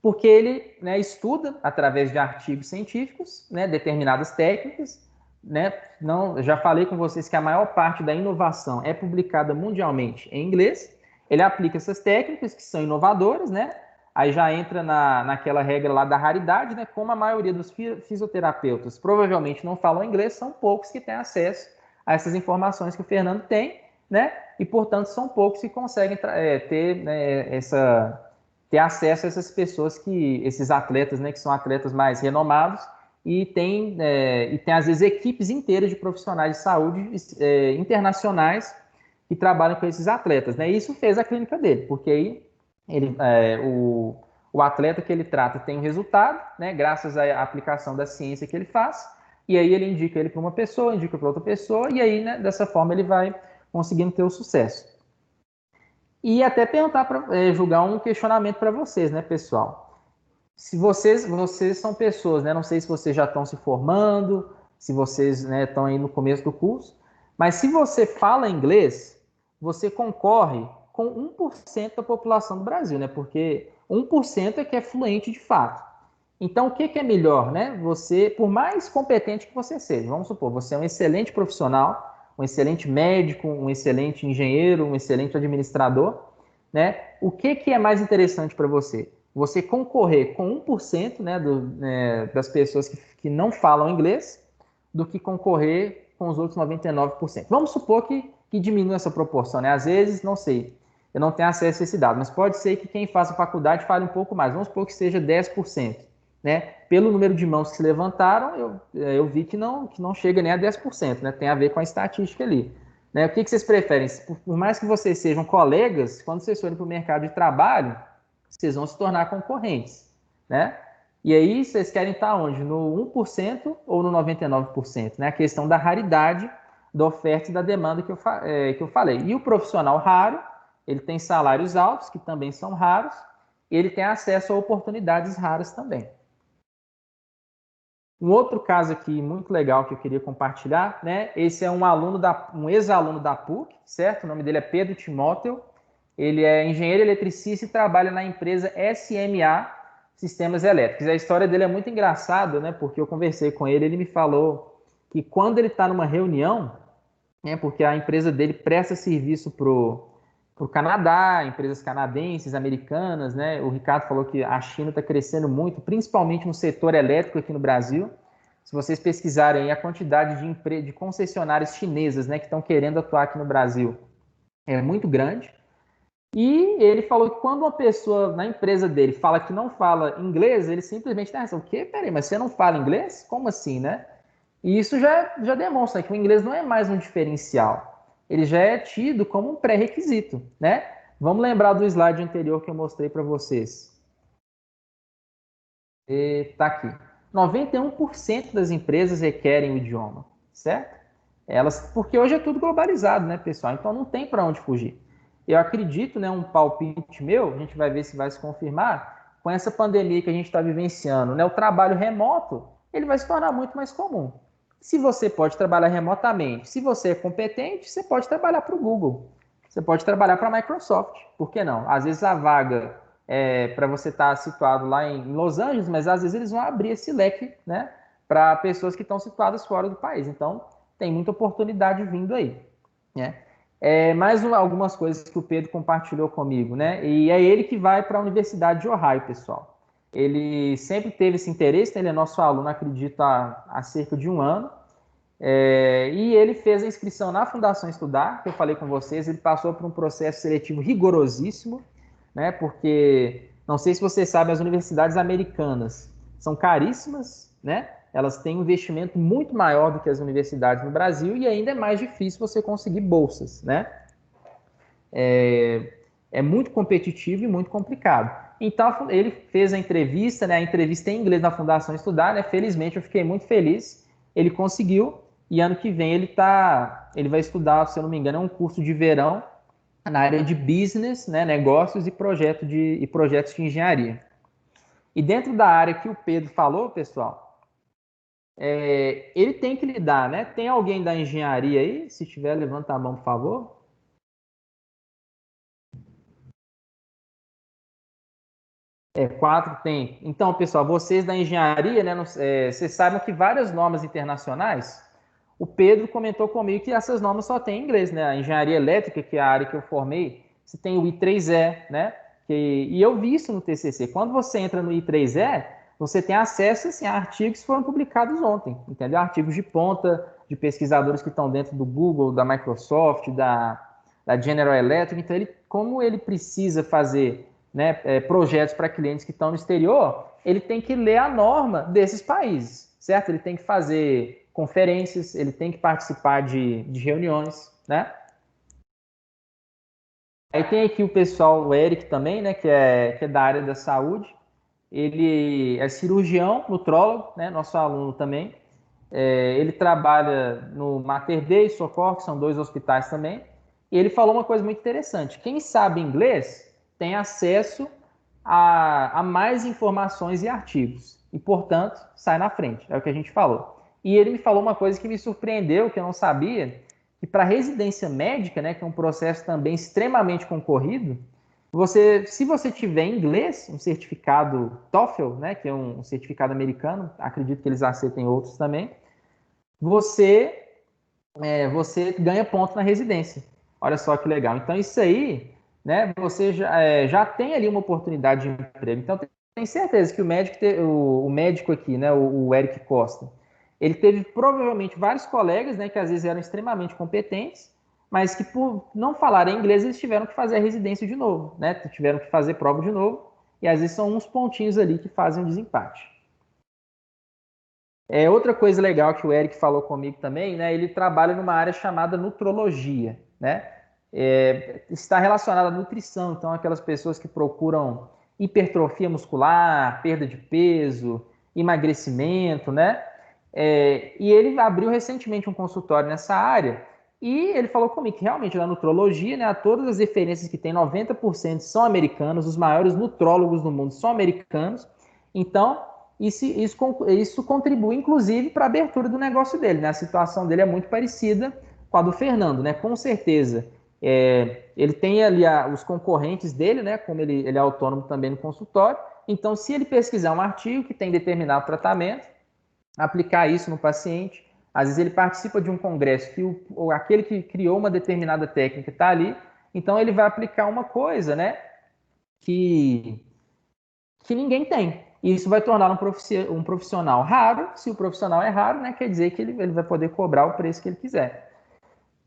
Speaker 2: Porque ele, né, estuda através de artigos científicos, né, determinadas técnicas, né? Não, já falei com vocês que a maior parte da inovação é publicada mundialmente em inglês. Ele aplica essas técnicas que são inovadoras, né? Aí já entra naquela regra lá da raridade, né? Como a maioria dos fisioterapeutas provavelmente não falam inglês, são poucos que têm acesso a essas informações que o Fernando tem, né? E, portanto, são poucos que conseguem ter, né, ter acesso a essas pessoas esses atletas, né, que são atletas mais renomados e tem às vezes equipes inteiras de profissionais de saúde internacionais que trabalham com esses atletas, né? E isso fez a clínica dele, porque aí o atleta que ele trata tem um resultado, né, graças à aplicação da ciência que ele faz, e aí ele indica ele para uma pessoa, indica para outra pessoa, e aí, né, dessa forma ele vai conseguindo ter o sucesso. E até perguntar para julgar um questionamento para vocês, né, pessoal? Se vocês são pessoas, né? Não sei se vocês já estão se formando, se vocês, né, estão aí no começo do curso, mas se você fala inglês, você concorre com 1% da população do Brasil, né? Porque 1% é que é fluente de fato. Então, o que é melhor, né? Você, por mais competente que você seja, vamos supor, você é um excelente profissional, um excelente médico, um excelente engenheiro, um excelente administrador, né? O que é mais interessante para você? Você concorrer com 1%, né, das pessoas que não falam inglês do que concorrer com os outros 99%. Vamos supor que diminua essa proporção, né? Às vezes, não sei, eu não tenho acesso a esse dado, mas pode ser que quem faça faculdade fale um pouco mais. Vamos supor que seja 10%. Né? Pelo número de mãos que se levantaram, eu vi que não chega nem a 10%, né? Tem a ver com a estatística ali. Né? O que vocês preferem? Por mais que vocês sejam colegas, quando vocês forem para o mercado de trabalho, vocês vão se tornar concorrentes. Né? E aí, vocês querem estar onde? No 1% ou no 99%? Né? A questão da raridade da oferta e da demanda que eu falei. E o profissional raro, ele tem salários altos, que também são raros, e ele tem acesso a oportunidades raras também. Um outro caso aqui muito legal que eu queria compartilhar, né? Esse é um ex-aluno da PUC, certo? O nome dele é Pedro Timóteo. Ele é engenheiro eletricista e trabalha na empresa SMA Sistemas Elétricos. A história dele é muito engraçada, né? Porque eu conversei com ele, ele me falou que quando ele está numa reunião, né? Porque a empresa dele presta serviço pro Canadá, empresas canadenses, americanas, né? O Ricardo falou que a China está crescendo muito, principalmente no setor elétrico aqui no Brasil. Se vocês pesquisarem a quantidade de concessionárias chinesas, né, que estão querendo atuar aqui no Brasil, é muito grande. E ele falou que quando uma pessoa na empresa dele fala que não fala inglês, ele simplesmente tem o quê? Peraí, mas você não fala inglês? Como assim, né? E isso já demonstra que o inglês não é mais um diferencial. Ele já é tido como um pré-requisito, né? Vamos lembrar do slide anterior que eu mostrei para vocês. Está aqui. 91% das empresas requerem o idioma, certo? Porque hoje é tudo globalizado, né, pessoal? Então não tem para onde fugir. Eu acredito, né, um palpite meu, a gente vai ver se vai se confirmar, com essa pandemia que a gente está vivenciando, né, o trabalho remoto, ele vai se tornar muito mais comum. Se você pode trabalhar remotamente, se você é competente, você pode trabalhar para o Google, você pode trabalhar para a Microsoft, por que não? Às vezes a vaga para você estar situado lá em Los Angeles, mas às vezes eles vão abrir esse leque, né, para pessoas que estão situadas fora do país. Então, tem muita oportunidade vindo aí, né? Mais algumas coisas que o Pedro compartilhou comigo, né? E é ele que vai para a Universidade de Ohio, pessoal. Ele sempre teve esse interesse, né? Ele é nosso aluno, acredito, há cerca de um ano. E ele fez a inscrição na Fundação Estudar, que eu falei com vocês. Ele passou por um processo seletivo rigorosíssimo, né? Porque, não sei se vocês sabem, as universidades americanas são caríssimas, né? Elas têm um investimento muito maior do que as universidades no Brasil e ainda é mais difícil você conseguir bolsas, né? É muito competitivo e muito complicado. Então, ele fez a entrevista, né? A entrevista em inglês na Fundação Estudar, né? Felizmente, eu fiquei muito feliz. Ele conseguiu e ano que vem ele vai estudar, se eu não me engano, é um curso de verão na área de business, né? Negócios e projetos de engenharia. E dentro da área que o Pedro falou, pessoal, ele tem que lidar, né? Tem alguém da engenharia aí? Se tiver, levanta a mão, por favor. Quatro tem. Então, pessoal, vocês da engenharia, né? Vocês sabem que várias normas internacionais, o Pedro comentou comigo que essas normas só tem em inglês, né? A engenharia elétrica, que é a área que eu formei, você tem o I3E, né? E eu vi isso no TCC. Quando você entra no I3E, você tem acesso assim, a artigos que foram publicados ontem, entendeu? Artigos de ponta, de pesquisadores que estão dentro do Google, da Microsoft, da General Electric. Então, como ele precisa fazer, né, projetos para clientes que estão no exterior, ele tem que ler a norma desses países, certo? Ele tem que fazer conferências, ele tem que participar de reuniões, né? Aí tem aqui o pessoal, o Eric também, né, que é da área da saúde. Ele é cirurgião, nutrólogo, né, nosso aluno também. Ele trabalha no Mater Dei e Socorro, que são dois hospitais também. E ele falou uma coisa muito interessante. Quem sabe inglês tem acesso a mais informações e artigos. E, portanto, sai na frente. É o que a gente falou. E ele me falou uma coisa que me surpreendeu, que eu não sabia, que para residência médica, né, que é um processo também extremamente concorrido, se você tiver inglês, um certificado TOEFL, né, que é um certificado americano, acredito que eles aceitem outros também, você você ganha ponto na residência. Olha só que legal. Então, isso aí, né, você já tem ali uma oportunidade de emprego. Então, tenho certeza que o médico aqui, né, o Eric Costa, ele teve provavelmente vários colegas, né, que às vezes eram extremamente competentes, mas que por não falarem inglês, eles tiveram que fazer a residência de novo, né, tiveram que fazer prova de novo, e às vezes são uns pontinhos ali que fazem um desempate. Outra coisa legal que o Eric falou comigo também, né? Ele trabalha numa área chamada nutrologia, né? Está relacionada à nutrição, então aquelas pessoas que procuram hipertrofia muscular, perda de peso, emagrecimento, né? E ele abriu recentemente um consultório nessa área e ele falou comigo que realmente na nutrologia, né, todas as referências que tem, 90% são americanos, os maiores nutrólogos do mundo são americanos, então isso contribui, inclusive, para a abertura do negócio dele. Né? A situação dele é muito parecida com a do Fernando, né? Com certeza. Ele tem ali os concorrentes dele, né? Como ele é autônomo também no consultório. Então, se ele pesquisar um artigo que tem determinado tratamento, aplicar isso no paciente, às vezes ele participa de um congresso que aquele que criou uma determinada técnica está ali, então ele vai aplicar uma coisa, né? Que ninguém tem. E isso vai tornar um profissional raro. Se o profissional é raro, né, quer dizer que ele vai poder cobrar o preço que ele quiser.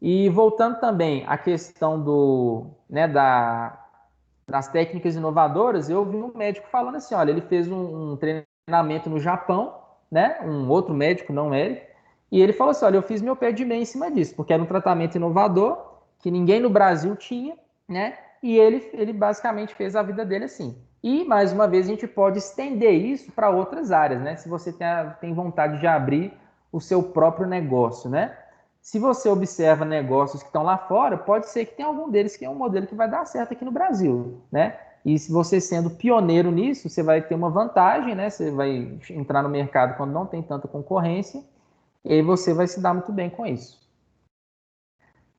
Speaker 2: E voltando também à questão né, das técnicas inovadoras, eu vi um médico falando assim, olha, ele fez um treinamento no Japão, né, um outro médico, não ele, e ele falou assim, olha, eu fiz meu pé de meia em cima disso, porque era um tratamento inovador que ninguém no Brasil tinha, né, e ele basicamente fez a vida dele assim. E, mais uma vez, a gente pode estender isso para outras áreas, né? Se você tem vontade de abrir o seu próprio negócio, né? Se você observa negócios que estão lá fora, pode ser que tenha algum deles que é um modelo que vai dar certo aqui no Brasil, né? E se você sendo pioneiro nisso, você vai ter uma vantagem, né? Você vai entrar no mercado quando não tem tanta concorrência, e aí você vai se dar muito bem com isso.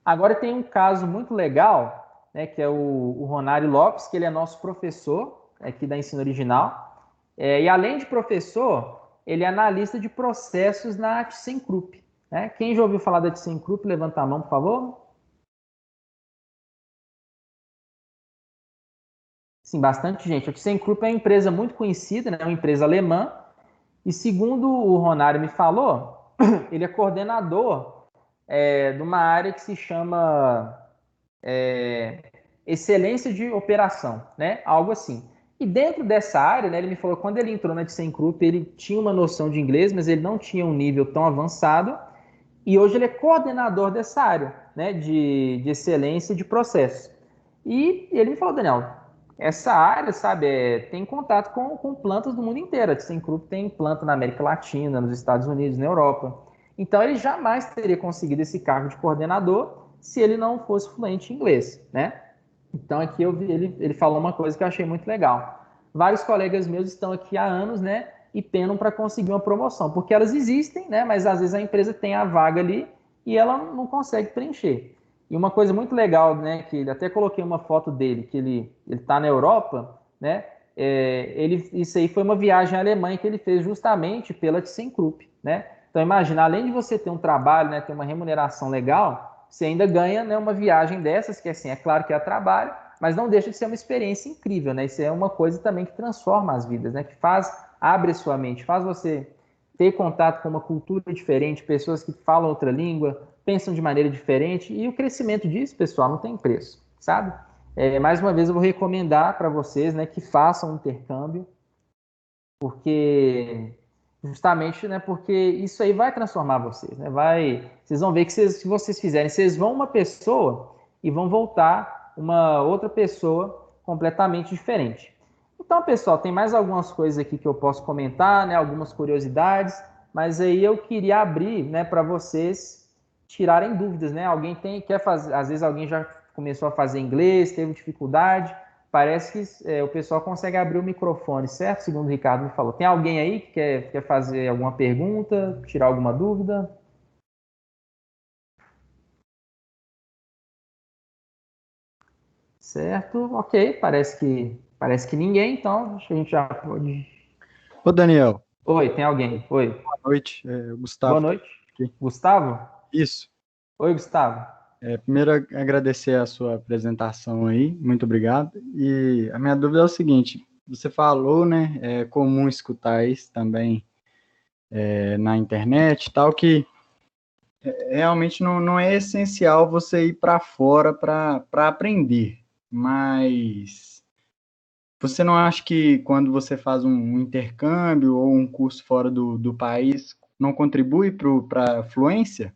Speaker 2: Agora tem um caso muito legal, né, que é o Ronário Lopes, que ele é nosso professor aqui da Ensino Original. E além de professor, ele é analista de processos na ThyssenKrupp. Né? Quem já ouviu falar da ThyssenKrupp, levanta a mão, por favor. Sim, bastante gente. A ThyssenKrupp é uma empresa muito conhecida, né? Uma empresa alemã. E segundo o Ronário me falou, ele é coordenador de uma área que se chama excelência de operação, né? Algo assim. E dentro dessa área, né, ele me falou que quando ele entrou na ThyssenKrupp, ele tinha uma noção de inglês, mas ele não tinha um nível tão avançado. E hoje ele é coordenador dessa área, né, de excelência de processo. E ele me falou, Daniel, essa área, sabe, tem contato com plantas do mundo inteiro. A ThyssenKrupp tem planta na América Latina, nos Estados Unidos, na Europa. Então ele jamais teria conseguido esse cargo de coordenador se ele não fosse fluente em inglês, né? Então aqui ele falou uma coisa que eu achei muito legal. Vários colegas meus estão aqui há anos, né, e penam para conseguir uma promoção, porque elas existem, né, mas às vezes a empresa tem a vaga ali e ela não consegue preencher. E uma coisa muito legal, né, que ele até coloquei uma foto dele, que ele está na Europa, né, isso aí foi uma viagem à Alemanha que ele fez justamente pela ThyssenKrupp, né. Então imagina, além de você ter um trabalho, né, ter uma remuneração legal, você ainda ganha, né, uma viagem dessas, que assim, é claro que é trabalho, mas não deixa de ser uma experiência incrível, né? Isso é uma coisa também que transforma as vidas, né? Que abre a sua mente, faz você ter contato com uma cultura diferente, pessoas que falam outra língua, pensam de maneira diferente, e o crescimento disso, pessoal, não tem preço, sabe? Mais uma vez eu vou recomendar para vocês, né, que façam um intercâmbio, porque justamente, né, porque isso aí vai transformar vocês, né? Vocês vão ver que se vocês fizerem, vocês vão uma pessoa e vão voltar uma outra pessoa completamente diferente. Então, pessoal, tem mais algumas coisas aqui que eu posso comentar, né, algumas curiosidades, mas aí eu queria abrir, né, para vocês tirarem dúvidas, né? Quer fazer, às vezes alguém já começou a fazer inglês, teve dificuldade, parece que o pessoal consegue abrir o microfone, certo? Segundo o Ricardo me falou. Tem alguém aí que quer fazer alguma pergunta, tirar alguma dúvida? Certo, ok. Parece que ninguém, então acho que a gente já pode.
Speaker 3: Ô, Daniel,
Speaker 2: Oi, tem alguém? Oi.
Speaker 3: boa noite.
Speaker 2: Boa
Speaker 3: Gustavo tá
Speaker 2: noite.
Speaker 3: aqui.
Speaker 2: Gustavo?
Speaker 3: Isso.
Speaker 2: Oi, Gustavo.
Speaker 3: Primeiro, agradecer a sua apresentação aí, muito obrigado. E a minha dúvida é o seguinte: você falou, né? É comum escutar isso também na internet, e tal, que realmente não é essencial você ir para fora para aprender, mas você não acha que quando você faz um intercâmbio ou um curso fora do país, não contribui para a fluência?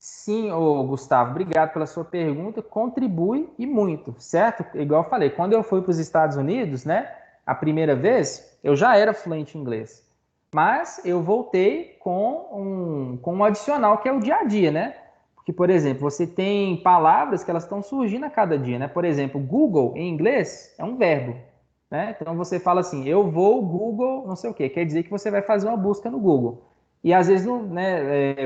Speaker 2: Sim, ô Gustavo, obrigado pela sua pergunta. Contribui e muito, certo? Igual eu falei, quando eu fui para os Estados Unidos, né, a primeira vez, eu já era fluente em inglês. Mas eu voltei com um adicional que é o dia a dia, né? Porque, por exemplo, você tem palavras que elas estão surgindo a cada dia, né? Por exemplo, Google em inglês é um verbo, né? Então você fala assim, eu vou Google, não sei o quê, quer dizer que você vai fazer uma busca no Google. E às vezes,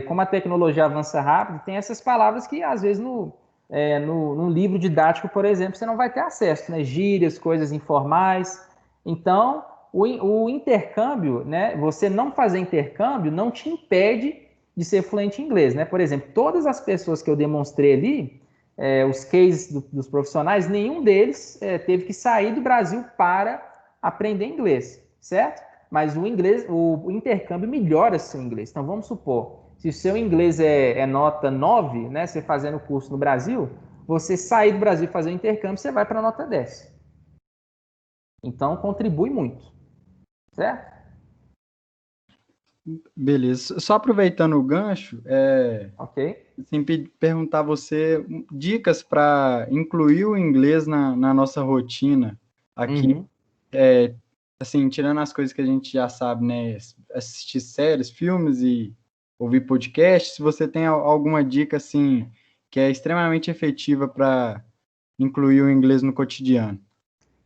Speaker 2: como a tecnologia avança rápido, tem essas palavras que às vezes num livro didático, por exemplo, você não vai ter acesso, né? Gírias, coisas informais. Então, o intercâmbio, né? Você não fazer intercâmbio não te impede de ser fluente em inglês, né? Por exemplo, todas as pessoas que eu demonstrei ali, os cases dos profissionais, nenhum deles teve que sair do Brasil para aprender inglês, certo? Mas o intercâmbio melhora seu inglês. Então, vamos supor, se o seu inglês é nota 9, né, você fazendo curso no Brasil, você sair do Brasil e fazer o intercâmbio, você vai para nota 10. Então, contribui muito, certo?
Speaker 3: Beleza. Só aproveitando o gancho,
Speaker 2: Ok?
Speaker 3: assim, perguntar a você dicas para incluir o inglês na nossa rotina aqui,
Speaker 2: Uhum.
Speaker 3: assim, tirando as coisas que a gente já sabe, né? Assistir séries, filmes e ouvir podcasts, se você tem alguma dica, assim, que é extremamente efetiva para incluir o inglês no cotidiano.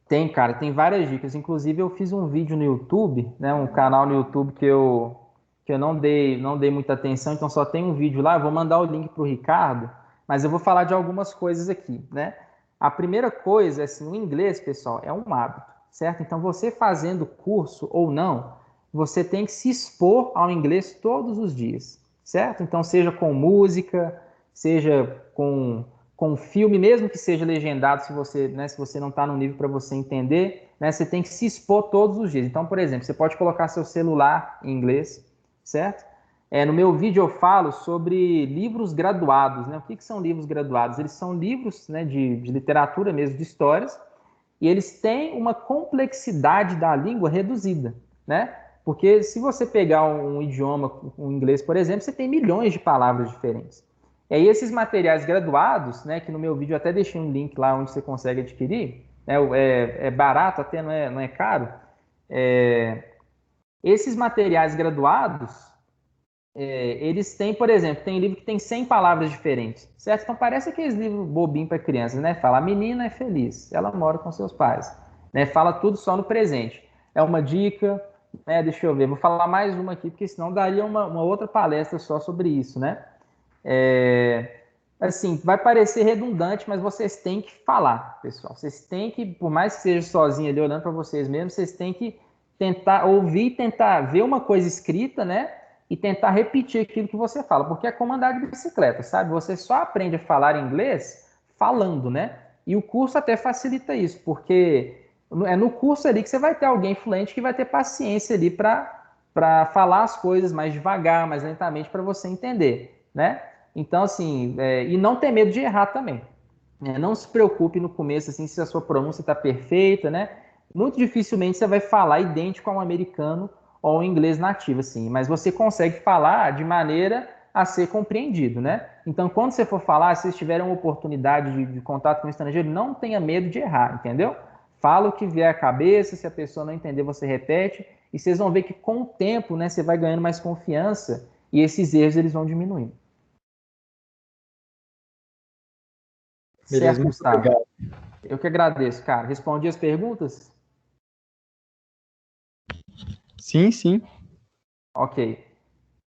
Speaker 2: Tem, cara, tem várias dicas. Inclusive, eu fiz um vídeo no YouTube, né, um canal no YouTube que eu não dei muita atenção, então só tem um vídeo lá. Eu vou mandar o link para o Ricardo, mas eu vou falar de algumas coisas aqui, né? A primeira coisa, assim, o inglês, pessoal, é um hábito, certo? Então, você fazendo curso ou não, você tem que se expor ao inglês todos os dias, certo? Então, seja com música, seja com filme, mesmo que seja legendado, se você não está no nível para você entender, né, você tem que se expor todos os dias. Então, por exemplo, você pode colocar seu celular em inglês, certo? No meu vídeo eu falo sobre livros graduados, né? O que são livros graduados? Eles são livros, né, de literatura mesmo, de histórias, e eles têm uma complexidade da língua reduzida, né? Porque se você pegar um idioma, o inglês, por exemplo, você tem milhões de palavras diferentes. E aí esses materiais graduados, né, que no meu vídeo eu até deixei um link lá onde você consegue adquirir, né, é barato, até não é caro. Esses materiais graduados, eles têm, por exemplo, tem livro que tem 100 palavras diferentes, certo? Então parece aqueles livros bobinhos para crianças, né? Fala, a menina é feliz, ela mora com seus pais, né? Fala tudo só no presente. É uma dica, né? Deixa eu ver, vou falar mais uma aqui, porque senão daria uma outra palestra só sobre isso, né? Assim, vai parecer redundante, mas vocês têm que falar, pessoal. Vocês têm que, por mais que seja sozinho ali olhando para vocês mesmos, vocês têm que tentar ouvir, tentar ver uma coisa escrita, né? E tentar repetir aquilo que você fala, porque é como andar de bicicleta, sabe? Você só aprende a falar inglês falando, né? E o curso até facilita isso, porque é no curso ali que você vai ter alguém fluente que vai ter paciência ali para falar as coisas mais devagar, mais lentamente, para você entender, né? Então, assim, e não ter medo de errar também. Não se preocupe no começo, assim, se a sua pronúncia está perfeita, né? Muito dificilmente você vai falar idêntico a um americano ou a um inglês nativo, assim, mas você consegue falar de maneira a ser compreendido, né? Então, quando você for falar, se vocês tiverem uma oportunidade de contato com um estrangeiro, não tenha medo de errar, entendeu? Fala o que vier à cabeça, se a pessoa não entender, você repete, e vocês vão ver que com o tempo, né, você vai ganhando mais confiança e esses erros eles vão diminuindo.
Speaker 3: Beleza,
Speaker 2: Certo,
Speaker 3: muito
Speaker 2: Gustavo?
Speaker 3: obrigado.
Speaker 2: Eu que agradeço, cara. Respondi as perguntas?
Speaker 3: Sim, sim.
Speaker 2: Ok.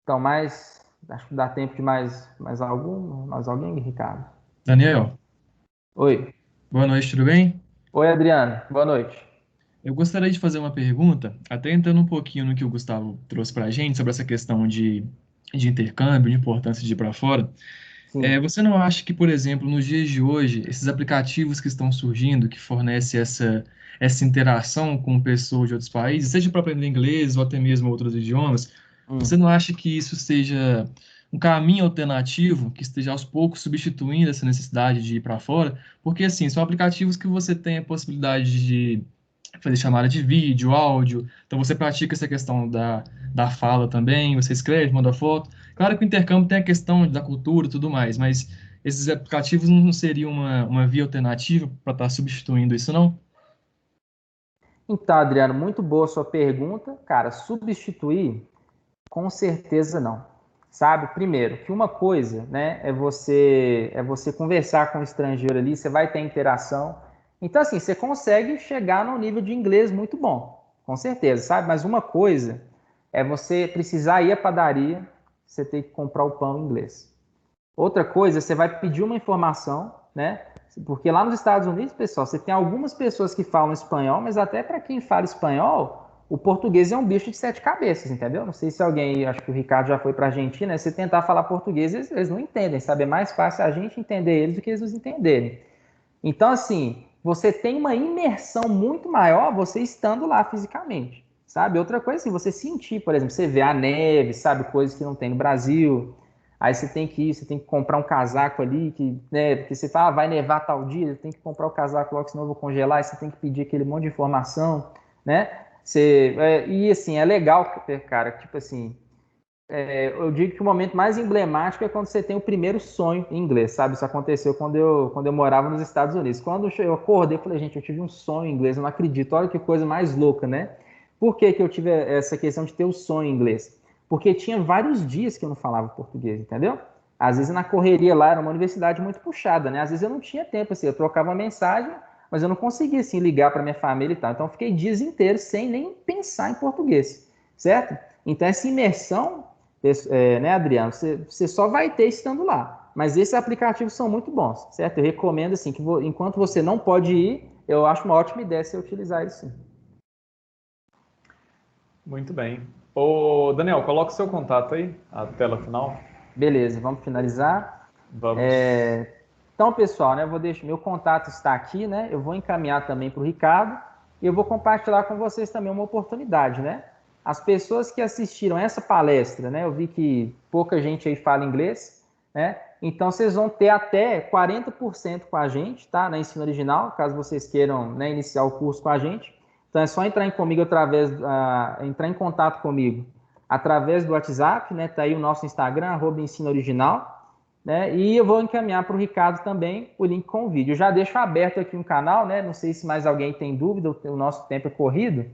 Speaker 2: Então, acho que dá tempo de mais alguém, Ricardo?
Speaker 4: Daniel,
Speaker 2: Oi.
Speaker 4: boa noite, tudo bem?
Speaker 2: Oi, Adriano. Boa noite.
Speaker 4: Eu gostaria de fazer uma pergunta, até entrando um pouquinho no que o Gustavo trouxe para a gente sobre essa questão de intercâmbio, de importância de ir para fora.
Speaker 2: Sim.
Speaker 4: Você não acha que, por exemplo, nos dias de hoje, esses aplicativos que estão surgindo, que fornecem essa interação com pessoas de outros países, seja para aprender inglês ou até mesmo outros idiomas, você não acha que isso seja um caminho alternativo que esteja aos poucos substituindo essa necessidade de ir para fora? Porque, assim, são aplicativos que você tem a possibilidade de fazer chamada de vídeo, áudio, então você pratica essa questão da fala também, você escreve, manda foto. Claro que o intercâmbio tem a questão da cultura e tudo mais, mas esses aplicativos não seriam uma via alternativa para estar substituindo isso, não?
Speaker 2: Então, Adriano, muito boa a sua pergunta. Cara, substituir, com certeza não. Sabe? Primeiro, que uma coisa, né, é você conversar com o estrangeiro ali, você vai ter interação. Então, assim, você consegue chegar num nível de inglês muito bom, com certeza, sabe? Mas uma coisa é você precisar ir à padaria, você ter que comprar o pão em inglês. Outra coisa, você vai pedir uma informação, né? Porque lá nos Estados Unidos, pessoal, você tem algumas pessoas que falam espanhol, mas até para quem fala espanhol, o português é um bicho de sete cabeças, entendeu? Não sei se alguém, acho que o Ricardo já foi para a Argentina, se tentar falar português, eles não entendem, sabe? É mais fácil a gente entender eles do que eles nos entenderem. Então, assim, você tem uma imersão muito maior você estando lá fisicamente, sabe? Outra coisa, assim, você sentir, por exemplo, você vê a neve, sabe? Coisas que não tem no Brasil. Aí você tem que ir, você tem que comprar um casaco ali, né? Porque você fala, vai nevar tal dia, tem que comprar o casaco logo, senão eu vou congelar. Aí você tem que pedir aquele monte de informação, né? E assim, é legal, cara, tipo assim, eu digo que o momento mais emblemático é quando você tem o primeiro sonho em inglês, sabe? Isso aconteceu quando eu morava nos Estados Unidos. Quando eu acordei, eu falei, gente, eu tive um sonho em inglês, eu não acredito, olha que coisa mais louca, né? Por que que eu tive essa questão de ter o sonho em inglês? Porque tinha vários dias que eu não falava português, entendeu? Às vezes na correria lá, era uma universidade muito puxada, né? Às vezes eu não tinha tempo, assim, eu trocava uma mensagem, mas eu não conseguia, assim, ligar para minha família e tal. Então eu fiquei dias inteiros sem nem pensar em português, certo? Então essa imersão né, Adriano? Você só vai ter estando lá. Mas esses aplicativos são muito bons, certo? Eu recomendo, assim, que enquanto você não pode ir, eu acho uma ótima ideia você utilizar eles sim.
Speaker 1: Muito bem. Ô, Daniel, coloca o seu contato aí, a tela final.
Speaker 2: Beleza, vamos finalizar.
Speaker 1: Vamos.
Speaker 2: Então, pessoal, né, meu contato está aqui, né? Eu vou encaminhar também para o Ricardo e eu vou compartilhar com vocês também uma oportunidade, né? As pessoas que assistiram essa palestra, né? Eu vi que pouca gente aí fala inglês, né? Então, vocês vão ter até 40% com a gente, tá? Na Ensino Original, caso vocês queiram, né, iniciar o curso com a gente. Então, é só entrar entrar em contato comigo através do WhatsApp, né? Tá aí o nosso Instagram, @Ensino Original, né? E eu vou encaminhar para o Ricardo também o link com o vídeo. Eu já deixo aberto aqui um canal, né? Não sei se mais alguém tem dúvida, o nosso tempo é corrido.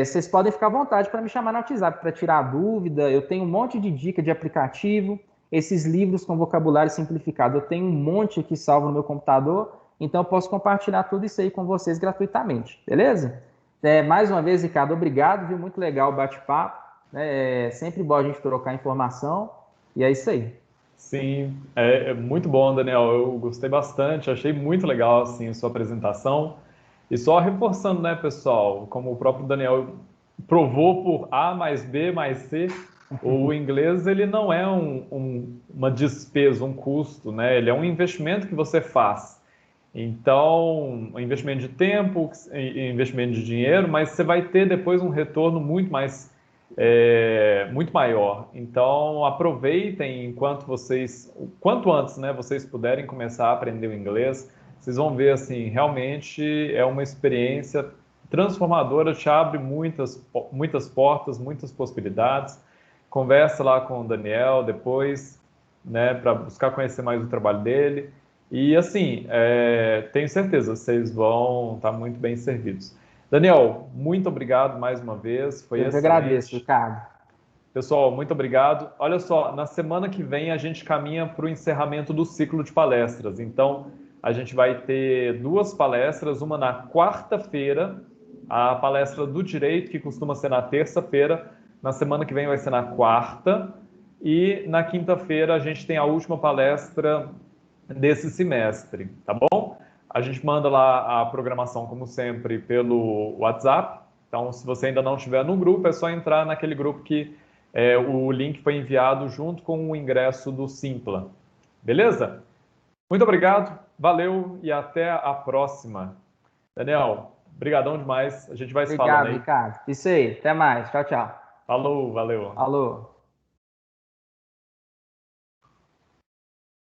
Speaker 2: Vocês podem ficar à vontade para me chamar no WhatsApp para tirar dúvida. Eu tenho um monte de dica de aplicativo, esses livros com vocabulário simplificado. Eu tenho um monte aqui salvo no meu computador, então eu posso compartilhar tudo isso aí com vocês gratuitamente, beleza? Mais uma vez, Ricardo, obrigado, viu? Muito legal o bate-papo. É sempre bom a gente trocar informação e é isso aí.
Speaker 1: Sim, é muito bom, Daniel. Eu gostei bastante, achei muito legal assim a sua apresentação. E só reforçando, né, pessoal, como o próprio Daniel provou por A mais B mais C, o inglês ele não é uma despesa, um custo, né? Ele é um investimento que você faz. Então, um investimento de tempo, investimento de dinheiro, mas você vai ter depois um retorno muito maior. Então, aproveitem enquanto quanto antes, né, vocês puderem começar a aprender o inglês. Vocês vão ver, assim, realmente é uma experiência transformadora, te abre muitas portas, muitas possibilidades. Conversa lá com o Daniel depois, né, para buscar conhecer mais o trabalho dele. E, assim, tenho certeza, vocês vão estar muito bem servidos. Daniel, muito obrigado mais uma vez, foi
Speaker 2: Eu que agradeço,
Speaker 1: excelente.
Speaker 2: Ricardo.
Speaker 1: Pessoal, muito obrigado. Olha só, na semana que vem a gente caminha para o encerramento do ciclo de palestras. Então, a gente vai ter 2 palestras, uma na quarta-feira, a palestra do direito, que costuma ser na terça-feira. Na semana que vem vai ser na quarta. E na quinta-feira a gente tem a última palestra desse semestre, tá bom? A gente manda lá a programação, como sempre, pelo WhatsApp. Então, se você ainda não estiver no grupo, é só entrar naquele grupo que o link foi enviado junto com o ingresso do Simpla. Beleza? Muito obrigado, valeu e até a próxima. Daniel, brigadão demais. A gente vai se falando
Speaker 2: Obrigado,
Speaker 1: aí.
Speaker 2: Ricardo. Isso aí, até mais. Tchau, tchau.
Speaker 1: Falou, valeu.
Speaker 2: Alô.